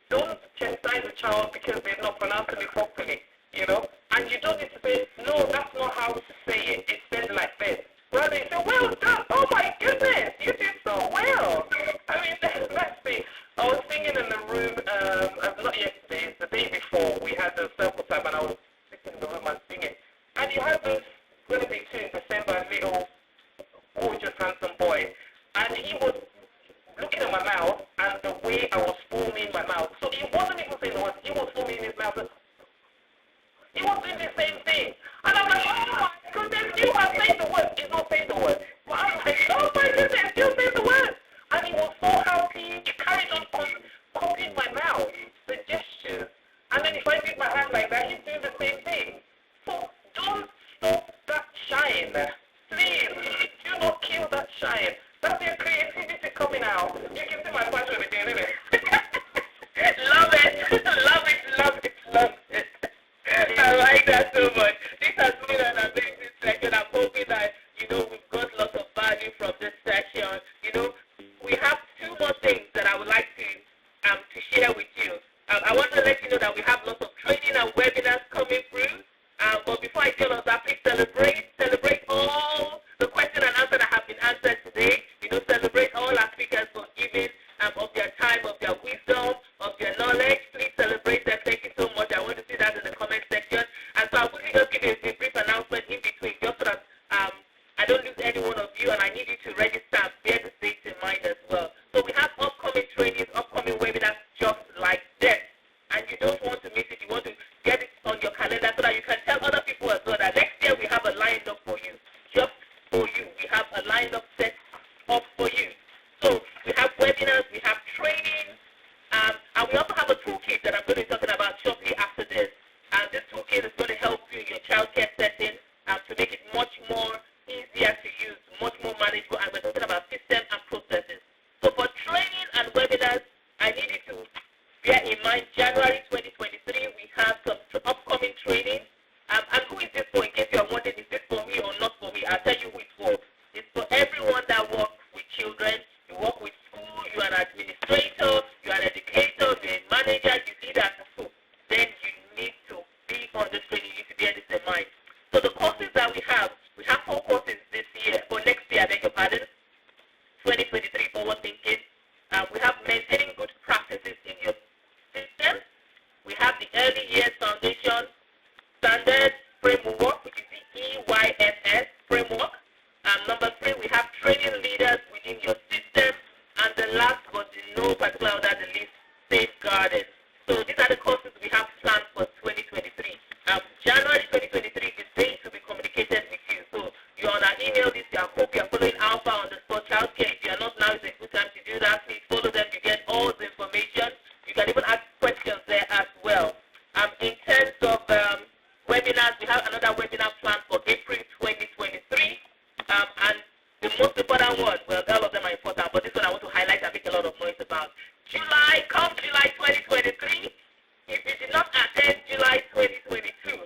E: don't chastise the child because they're not pronouncing it properly, you know? And you don't need to say, no, that's not how to say it. It's said like this. Rather, you say, well done. Oh my goodness, you did so well. I mean, let's see. I was singing in the room, not yesterday, the day before, we had the circle time and I was sitting in the room and singing. And you had this, going to be 2 in December, little gorgeous, handsome boy. And he was looking at my mouth and the way I was foaming my mouth. So he wasn't even saying the words, he was foaming his mouth. He was doing the same thing. And I'm like, oh my goodness, you are saying the word. He's not saying the word. But I'm like, oh my goodness, you're saying the word. And he was so happy. He carried on copying my mouth, the gestures. And then if I did my hand like that, he's doing the same thing. So don't stop that shine. Please, do not kill that shine. That's your creativity coming out. You can see my passion with it, isn't it?
C: Love it, love it, love it, love it. I like that so much. This has been an amazing session. I'm hoping that, we've got lots of value from this session. We have 2 more things that I would like to share with you. I want to let you know that we have lots of training and webinars coming through. But before I tell us that, please celebrate all the question and answer that have been answered today. Celebrate all our speakers for giving of their time, of their wisdom, of their knowledge. Please celebrate them. Thank you so much. I want to see that in the comment section. And so I will just give you a brief announcement in between, just so that I don't lose any one of you, and I need you to register and bear the dates in mind as well. So we have upcoming trainings, upcoming webinars just like this. And you don't want to miss it. You want to get it on your calendar so that you can tell other people as well that next year we have a lined up for you. Just for you. We have a lined up set up for you. So we have webinars, we have training, and we also have a toolkit that I'm going to be talking about shortly after this. And this toolkit is going to help you in your childcare setting to make it much more easier to use, much more manageable, and we're talking about systems and processes. So for training and webinars, I need you to bear in mind January 2023, we have some upcoming training. And who is this for? In case you are wondering, is this for me or email this to. I hope you are following Alpha on the spot childcare. If you are not, now is a good time to do that. Please follow them. You get all the information. You can even ask questions there as well. In terms of webinars, we have another webinar planned for April 2023. And the most important one, well, all of them are important, but this one I want to highlight and make a lot of noise about. July 2023. If you did not attend July 2022,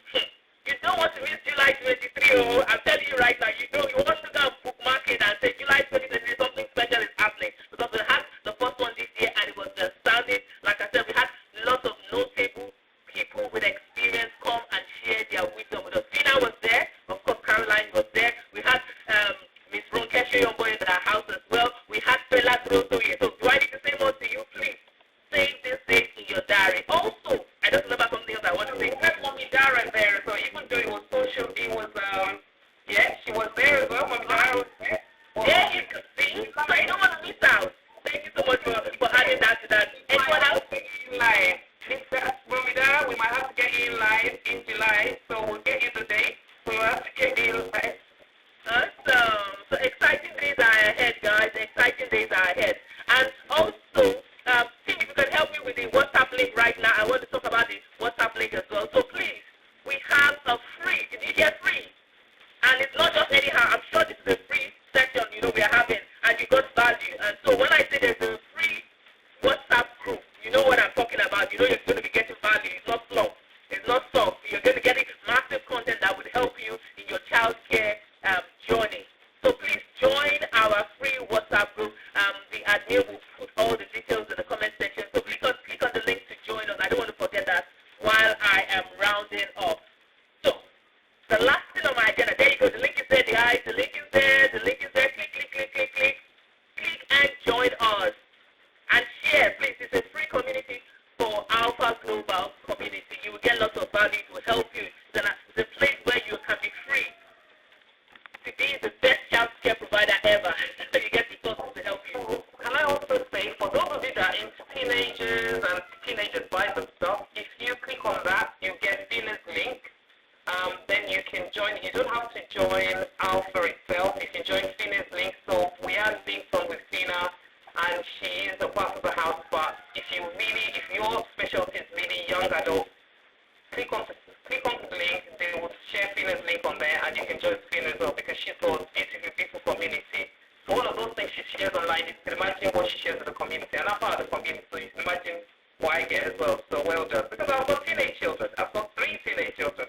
C: you don't want to miss July 23. Oh, I'm telling you right now, you want to go and bookmark it and say July 2023, something special is happening. Because we had the first one this year and it was astounding. Like I said, we had lots of notable people with experience come and share their wisdom with us. Tina was there. Of course, Caroline was there. We had Miss Ronke Shoyombo in our house as well. We had Fela Grosoye. So do I need to say more to you? Please save this date in your diary. Also, I just remember something else I want to say. That Mommy Dara there. So even though it was social, it was yeah, she was there as well. Mommy Dara was there. Yeah, you could see. So you don't want to miss out. Thank you so much for adding that to that. Anyone else?
E: Live. Mommy Dara, we might have to get you in live in July, so we'll get you the date. We'll have to get you live.
C: Awesome. So exciting days are ahead, guys. Exciting days are ahead. And also, Tim, if you can help me with the WhatsApp link right now, I want to talk about the WhatsApp link as well. So please, we have a free, did you hear free? And it's not just anyhow, I'm sure this is a free session, we are having, and you got value. And so when I say there's a free WhatsApp group, you know what I'm talking about. You know you're going to be getting value. It's not slow. It's not soft. You're going to get massive content that would help you in your child care journey. So please join our free WhatsApp group. The admin will put all the details in the comment section. So click on the link to join us. I don't want to forget that while I am rounding up. So the last thing on my agenda, there you go. The link is there, guys. The link is there. The link is there. Click, click, click, click, click. Click and join us. And share, please. It's a free community for Alpha Global community. You will get lots of value. It will help you. It's a place where you can be free to be the best child care provider ever. So you get resources to help you.
E: Can I also say, for those of you that are into teenagers and teenage advice and stuff, if you click on that, you get Venus link. Then you can join. You don't have to join Alpha itself. You can join Venus link. So we are linked on with Tina, and she is a part of the house. But if your specialty is really young adults, click on the link. They will share Fina's link on there, and you can join Fina as well, because she's got a beautiful community. So all of those things she shares online, you can imagine what she shares with the community, and I'm part of the community, so you can imagine what I get as well. So well done. Because I've got teenage children. I've got 3 teenage children.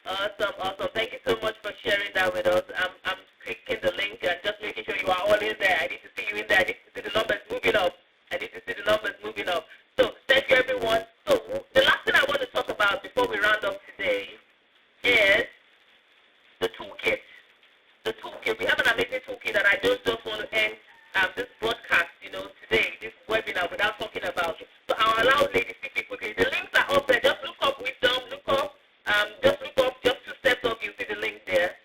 C: Awesome. Thank you so much for sharing that with us. I'm clicking the link and just making sure you are all in there. I need to see you in there. I need to see the numbers moving up. So thank you, everyone. So the last thing I want to talk about before we round up today is the toolkit. The toolkit. We have an amazing toolkit, and I don't just want to end this broadcast, today, this webinar, without talking about it. So I'll allow ladies to speak quickly. The links are up there. Just look up wisdom. Just 2 steps up. You see the link there.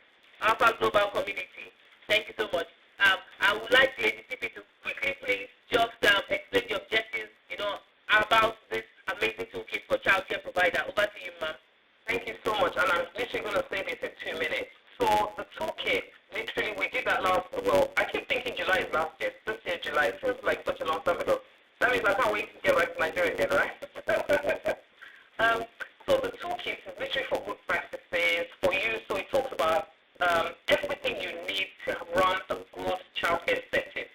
C: Alpha Global Community. Thank you so much. I would like Lady Tippy to quickly, please, just explain the objectives, about this amazing toolkit for child care provider. Over to you, ma'am.
E: Thank you so much, and I'm literally going to say this in 2 minutes. So the toolkit, literally, we did that I keep thinking July is last year. This year, July, it feels like such a long time ago. That means I can't wait to get back to Nigeria again, right? So the toolkit is literally for good practices for you. So it talks about everything you need to run a good childcare setting.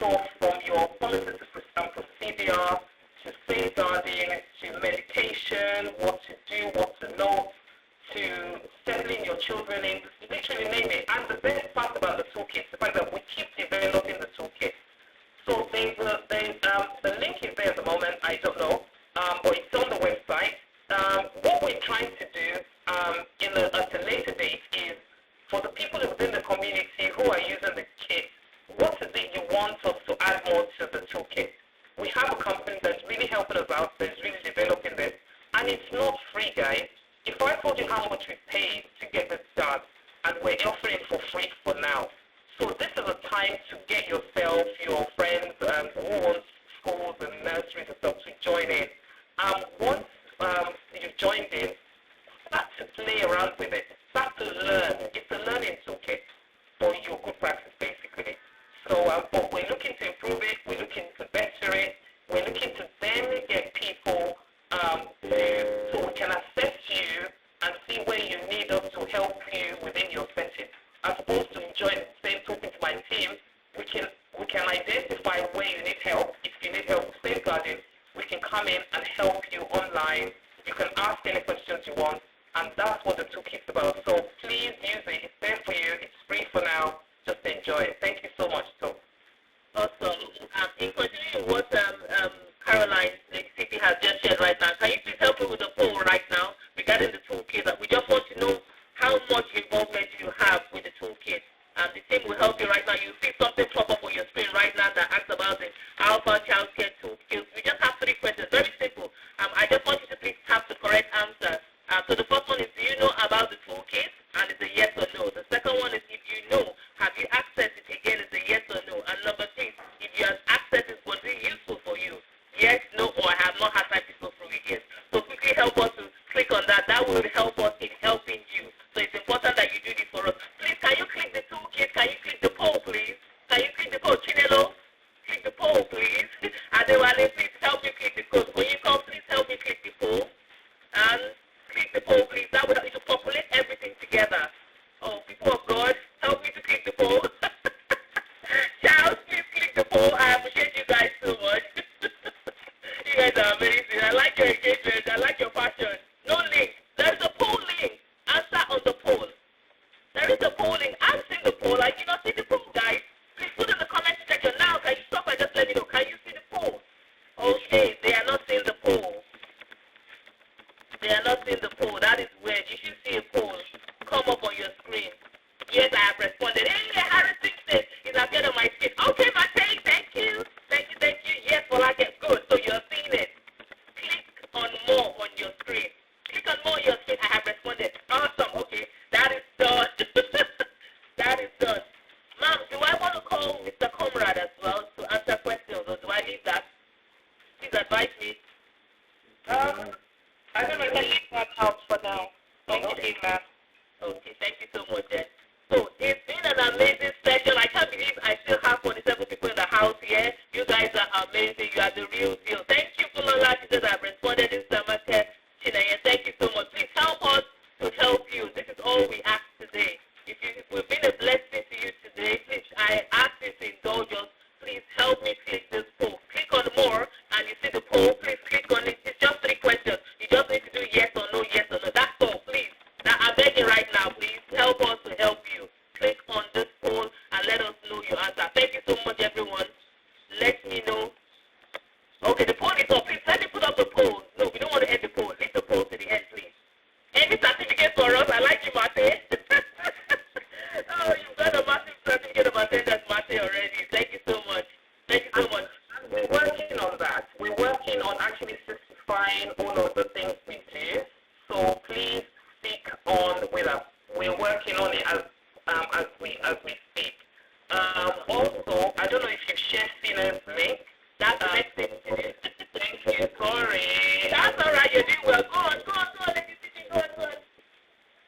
E: So from your policy to procedure, to safeguarding, to medication, what to do, what to know, to settling your children in, literally name it. And the best part about the toolkit is the fact that we keep developing the toolkit. So the link is there at the moment, I don't know, but it's on the website. What we're trying to do at a later date is for the people within the community who are using the kit, what is it you want us to add more to the toolkit? We have a company that's really helping us out, that's really developing this, and it's not free, guys. If I told you how much we paid to get this done, and we're offering it for free for now, so this is a time to get yourself, your friends, who want schools and nurseries and stuff to join in. Once you've joined in,
C: play around with it. Start to learn. It's a learning toolkit for your good practice, basically. So but we're looking to improve it. We're looking to better it. We're looking to then get people so we can assess you and see where you need us to help you within your setting. As opposed to join saying talking to my team, we can identify where you need help. If you need help safeguarding, we can come in and help you online. You can ask any questions you want, and that's what the toolkit's about. So please use it. It's there for you. It's free for now. Just enjoy it. Thank you so much, Tom.
F: Awesome. In continuing what Caroline CP has just shared right now, can you please help me with the poll right now regarding the toolkit? We just want to know how much involvement you have with the toolkit. The team will help you right now. You see something pop up on your screen right now that asks about the Alpha Child Care Toolkit. We just have 3 questions. Very simple. I just want you to please have the correct answer. So the first one is, do you know about the toolkit? And it's a yes or no. The second one is, if you know, have you accessed it? Again, it's a yes or no. And number 3, if you have accessed it, was it useful for you? Yes, no, or I have not had time to go through it yet. So quickly help us to click on that. That will help us in helping you. So it's important that you do this for us. Please, can you click the toolkit? Can you click the poll, please? Can you click the poll? Chinelo, click the poll, please. Adewale, please help me click the code. When you come, please help me click the poll. And click the poll, please. That will help you to populate everything together. Oh, people of God, help me to click the poll. Charles, please click the poll. I appreciate you guys so much. You guys are amazing. I like your engagement. I like your passion. No link. There is a poll link. Answer on the poll. There is a poll link. I'm seeing the poll. I cannot see the poll, guys. Please put in the comment section now. Can you stop and just let me know? Can you see the poll? Okay, they are not seeing the poll. They are not seeing the poll. That is weird. You should see a poll come up on your screen. Yes, I have responded. Hey, Harry Sixteen is ahead of my screen. Okay, Matei, thank you. Thank you, thank you. Yes, well, I get good. So you're seeing it. Click on more on your screen. Click on more on your screen. I have responded. Awesome. Okay, that is done. That is done. Ma'am, do I want to call Mr. Comrade as well to answer questions, or do I leave that? Please advise me.
C: I don't know if I leave that out for now. Okay, ma'am.
F: Okay, thank you so much, then. So, it's been an amazing session. I can't believe I still have 47 people in the house here. You guys are amazing. You are the real deal. Thank you, Fulola. She says I've responded in Samake. Chinaya, thank you so much. Please help us to help you. This is all we ask today. If we've been a blessing to you today, please, I ask you to indulge us. Please help me click this poll. Click on more, and you see the poll. Please click on it. It's just 3 questions. You just need to do yes or no, yes or no. That's all, please. Now, I'm begging right now, please help us to help you. Click on this poll and let us know your answer. Thank you so much, everyone. Let me know. Okay, the poll is up. Please let me put up the poll. No, we don't want to end the poll. Leave the poll to the end, please. Any certificate for us? I like you, Mate. Oh, you've got a massive certificate of attendance, Mate, already. Thank you so much. Thank you so much.
C: We're working on that. We're working on actually specifying all of the things we do. So please speak on with us. We're working on it as we speak. Also, I don't know if you've shared Fina's link.
F: That's the next thing to do.
C: Thank you. Sorry.
F: That's all right. You're doing well. Go on. Let me see you. Go on.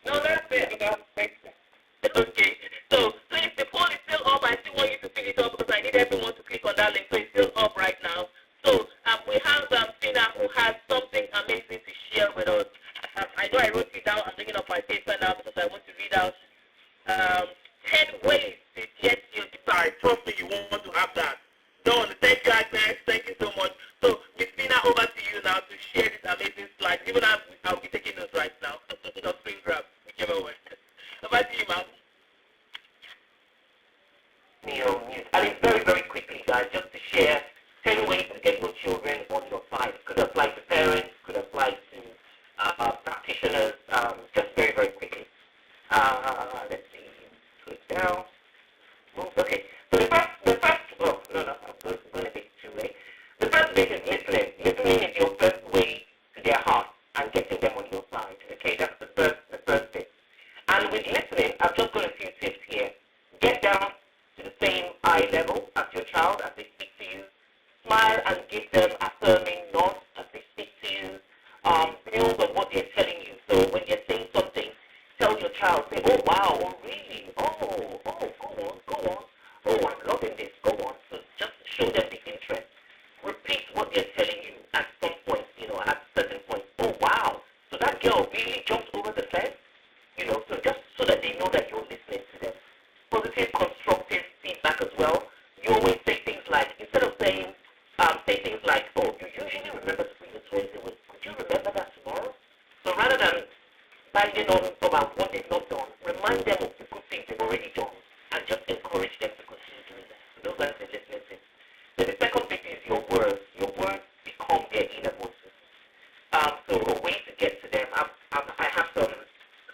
C: No, that's it. Thank you.
F: Okay. So, please, the poll is still up. I still want you to fill it up because I need everyone to click on that link. So, it's still up right now. So, we have Fina who has something amazing to share with us. I know I wrote it down. I'm bringing up my paper now because I want to read out 10 ways to get your desire. Trust me, you want to have that. Done. Thank you, Agnes. Thank you so much. So, Miss Fina, over to you now to share this amazing slide. Even I'll be taking notes right now. Or screen grab, whichever way. Over to you, ma'am.
D: And it's very, very quickly, guys, just to share 10 ways to get your children on your side. Could apply to parents, could apply to practitioners, just very, very quickly. Let's see, click down. Okay, so the first, oh, no, I'm going to be too late. The first bit is listening. Listening is your first way to their heart and getting them on your side. Okay, that's the first bit. And with listening, I've just got a few tips here. Get down to the same eye level as your child as they speak to you. Smile and give them affirming nods as they speak to you. Build on what they're telling you. So
C: girl really jumped over the fence, so just so that they know that you're listening to them. Positive, constructive feedback as well. You always say things like, instead of saying, say things like, oh, you usually remember to bring the toys away. Could you remember that tomorrow? So rather than banging on about what they've not done, remind them of the good things they've already done and just encourage them to continue doing that. So those are the listening things. Then the second bit is your words. Your words become their inner voices. So a way to get to them, I have some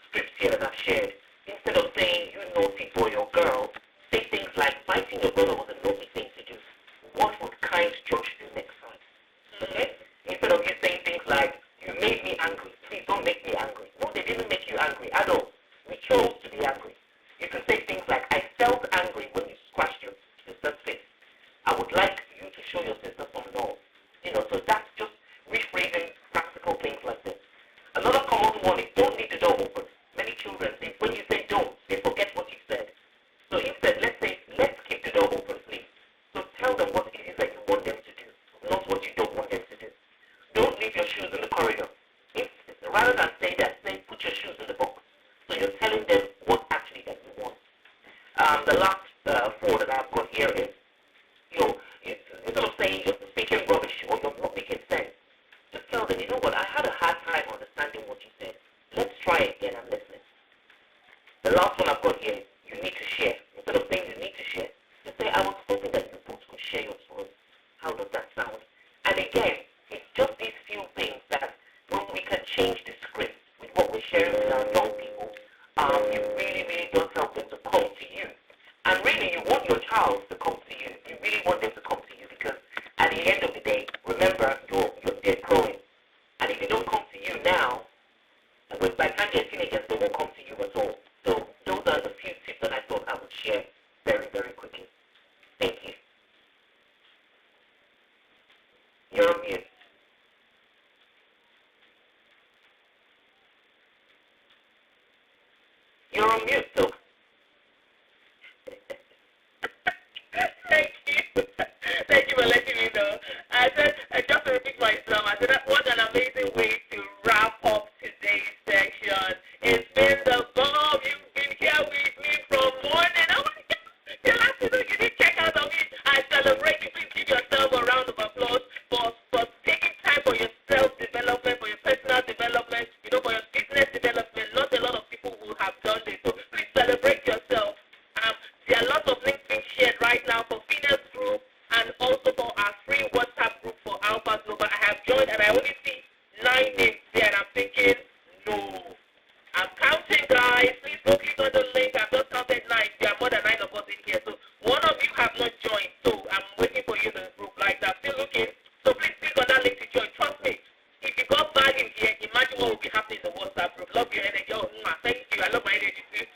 C: scripts here that I've shared. Instead of saying, you naughty boy or girl, say things like, biting your brother was a naughty thing to do. What would kind Josh do next time? Okay? Instead of you saying things like, you made me angry, please don't make me angry. No, they didn't make you angry. Adults, we chose to be angry. You can say things like, I felt angry when you scratched your sister's face. I would like you to show your sister some love. So that's just rephrasing practical things like this. Another common one is don't leave the door open. Many children, when you say don't, they forget what you said. So instead, let's say, let's keep the door open, please. So tell them what it is that you want them to do, not what you don't want them to do. Don't leave your shoes in the corridor. Rather than say that, say put your shoes in the box. So you're telling them what actually that you want. The last four that I've got here is, instead of saying you're speaking rubbish or you're not making sense, just tell them, you know what, I had a hard time understanding what you said. Let's try again and listen. The last one I've got here is you need to share. Instead of saying you need to share, just say I was hoping that you both could share your story. How does that sound? And again, it's just these few things that when we can change the script with what we're sharing with our young people, it really, really does help them to come to you. And really, you want your child to come to you. You really want them to come to you because at the end of the day, remember, they're growing. And if they don't come to you now, by the time they're teenagers, they won't come to you at all. So those are the few tips that I thought I would share very, very quickly. Thank you. You're on mute. You're on mute, so.
F: Thank you. Thank you for letting me know. I said, just to repeat myself, I said, what an amazing way to wrap up today's section. It's been the bomb. You've been here with me from morning. Oh my God. The last thing you did check out of me. I celebrate you. Please give yourself a round of applause for taking time for your self-development, for your personal development, for your business development. Not a lot of people who have done this. So please celebrate yourself. There are lots of links being shared right now for females group and also for our free WhatsApp group for Alpha Nova. I have joined and I only see 9 names there and I'm thinking, no. I'm counting, guys. Please go click on the link. I've just counted 9. There are more than 9 of us in here. So one of you have not joined. So I'm waiting for you in the group like that. Still looking. So please click on that link to join. Trust me. If you got value here, imagine what will be happening in the WhatsApp group. Love your energy. Oh, thank you. I love my energy too.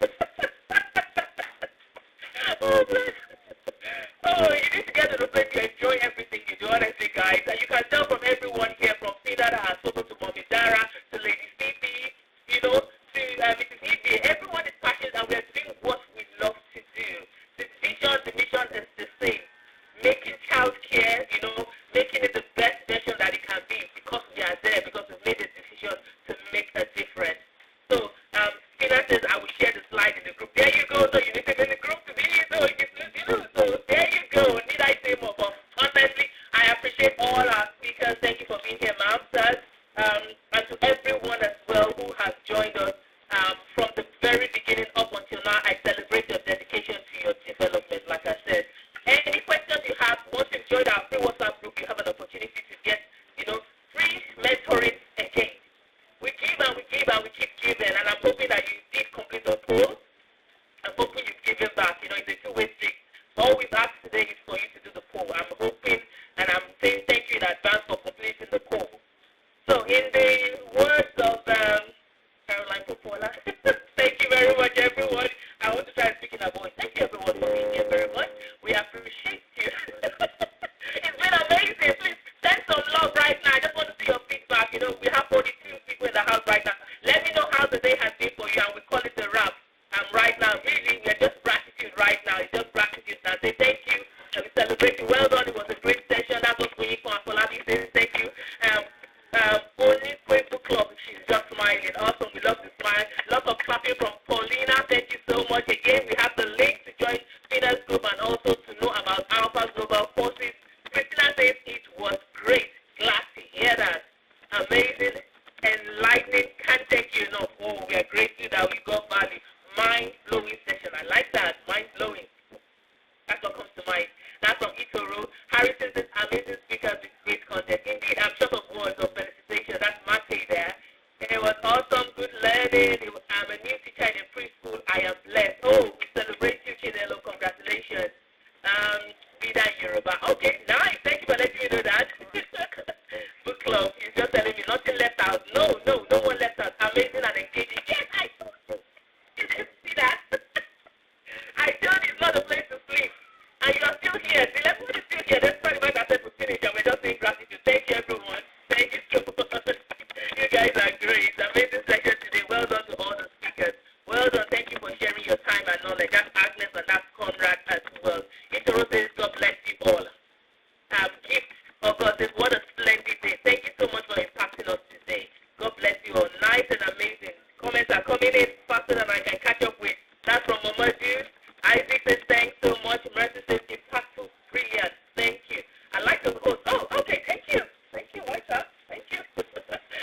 F: Oh, you need to get to the place you enjoy everything you do, honestly, guys. And you can tell from everyone here, from Peter that has spoken to Mommy Dara, to Lady Stevie, to Mrs. Evie. Everyone is passionate and we are doing what we love to do. The mission is the same. Making childcare, making it the best version that it can be because we are there, because we've made a decision to make a difference. So, Peter says, I will share the slide in the group. There you go. So you need to be in the group to be here. So there you go. Need I say more? But honestly, I appreciate all our speakers. Thank you for being here, ma'am, sirs. And to everyone as well who has joined us from the very beginning up until now. I celebrate your dedication to your development, like I said. Any questions you have, once you've joined our free WhatsApp group, you have an opportunity to get, free mentoring again. We give and we give and we keep giving, and I'm hoping that you did complete the poll. I'm hoping you've given back. It's a two-way street. All we've asked today is for you to do the poll. I'm hoping, and I'm saying thank you in advance for completing the poll. So, in the words of Caroline Popola, thank you very much, everyone. I want to try speaking a voice. Thank you, everyone, for being here very much. We appreciate you. It's been amazing. Please send some love right now. I just want to see your feedback. We have 42 people in the house right now. Let me know how the
C: working. Awesome. We love the smile. Lots of clapping from Paulina. Thank you so much. Again, we have the link to join Spinner's Group and also to know about Alpha Global courses. Christina says it was great. Glad to hear that. Amazing, enlightening. Can't thank you enough. Oh, we are grateful that we got value. Mind-blowing session. I like that. Mind-blowing. That's what comes to mind. That's from Itoro. Harrison says amazing speakers with great content. Indeed, I'm short of words of felicitation. That's Mate there. It was awesome, good learning. I'm a new teacher in a preschool. I am blessed. Oh, we celebrate you, Chinelo. Congratulations. Vida Yoruba. Okay, nice. Thank you for letting me know that. Book club is just telling me nothing left out. No one left out. Amazing and engaging. Yes, I told you. You didn't see that. I told you it's not a place to sleep. And you are still here. The level is still here. That's why I said to finish and we're just saying gratitude. Thank you, everyone. Thank you so much. You guys are great. Amazing session today. Well done to all the speakers. Well done. Thank you for sharing your time and knowledge. That's Agnes and that's Conrad as well. Itoro says, God bless you all. Gift of God says, what a splendid day. Thank you so much for impacting us today. God bless you all. Nice and amazing. Comments are coming in faster than I can catch up with. That's from Mama Jude. Isaac says, thanks so much. Mercy says, impactful, brilliant. Thank you. I like the quote. Oh, okay. Thank you. Thank you. What's up? Thank you.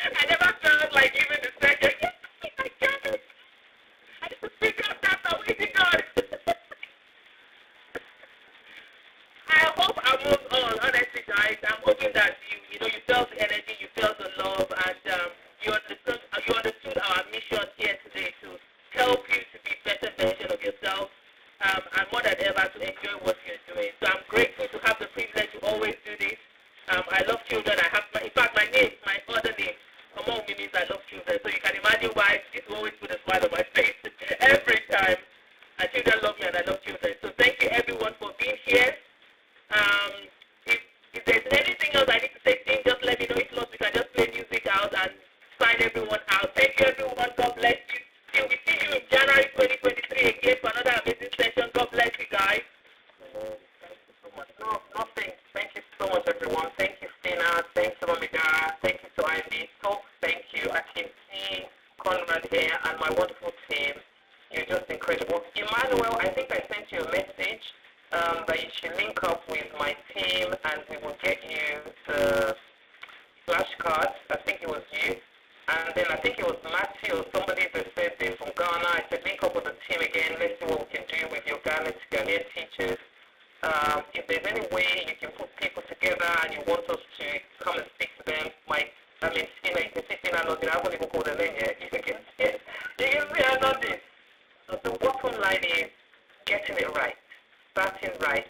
C: I never felt like giving the second. Yes, I got it. I just figure out that's how we did God. I hope I move on. Honestly, guys, I'm hoping that you felt the energy, you felt the love, and you understood our mission here today to help you to be better version of yourself, and more than ever to enjoy what you're doing. So I'm grateful to have the privilege to always do this. I love children. I have, in fact, my other name, among me means I love children. So you can imagine why it will always put a smile on my face every time. And children love me and I love children. So thank you everyone for being here. If there's anything else I need to say, Tim, just let me know. If not, we can just play music out and sign everyone out. Thank you, everyone. God bless you. Till we see you in January 2023 again for another amazing session. God bless you, guys. Thank you so much. Nothing. Thank you so much, everyone. Thank you, Stina. Thanks to Mamida. Thank you to Ivy. So thank you. I can see Conrad here and my wonderful team. You're just incredible. Emmanuel, I think I sent you a message that you should link up with my team and we will get you the flashcards. I think it was you. And then I think it was Matthew or somebody that said they're from Ghana. I said link up with the team again. Let's see what we can do with your Ghanaian teachers. If there's any way you can put people together and you want us to come and speak to them, Stina, you can see Stina nodding. I haven't even called her name yet. You can see her nodding. So the bottom line is getting it right, starting right,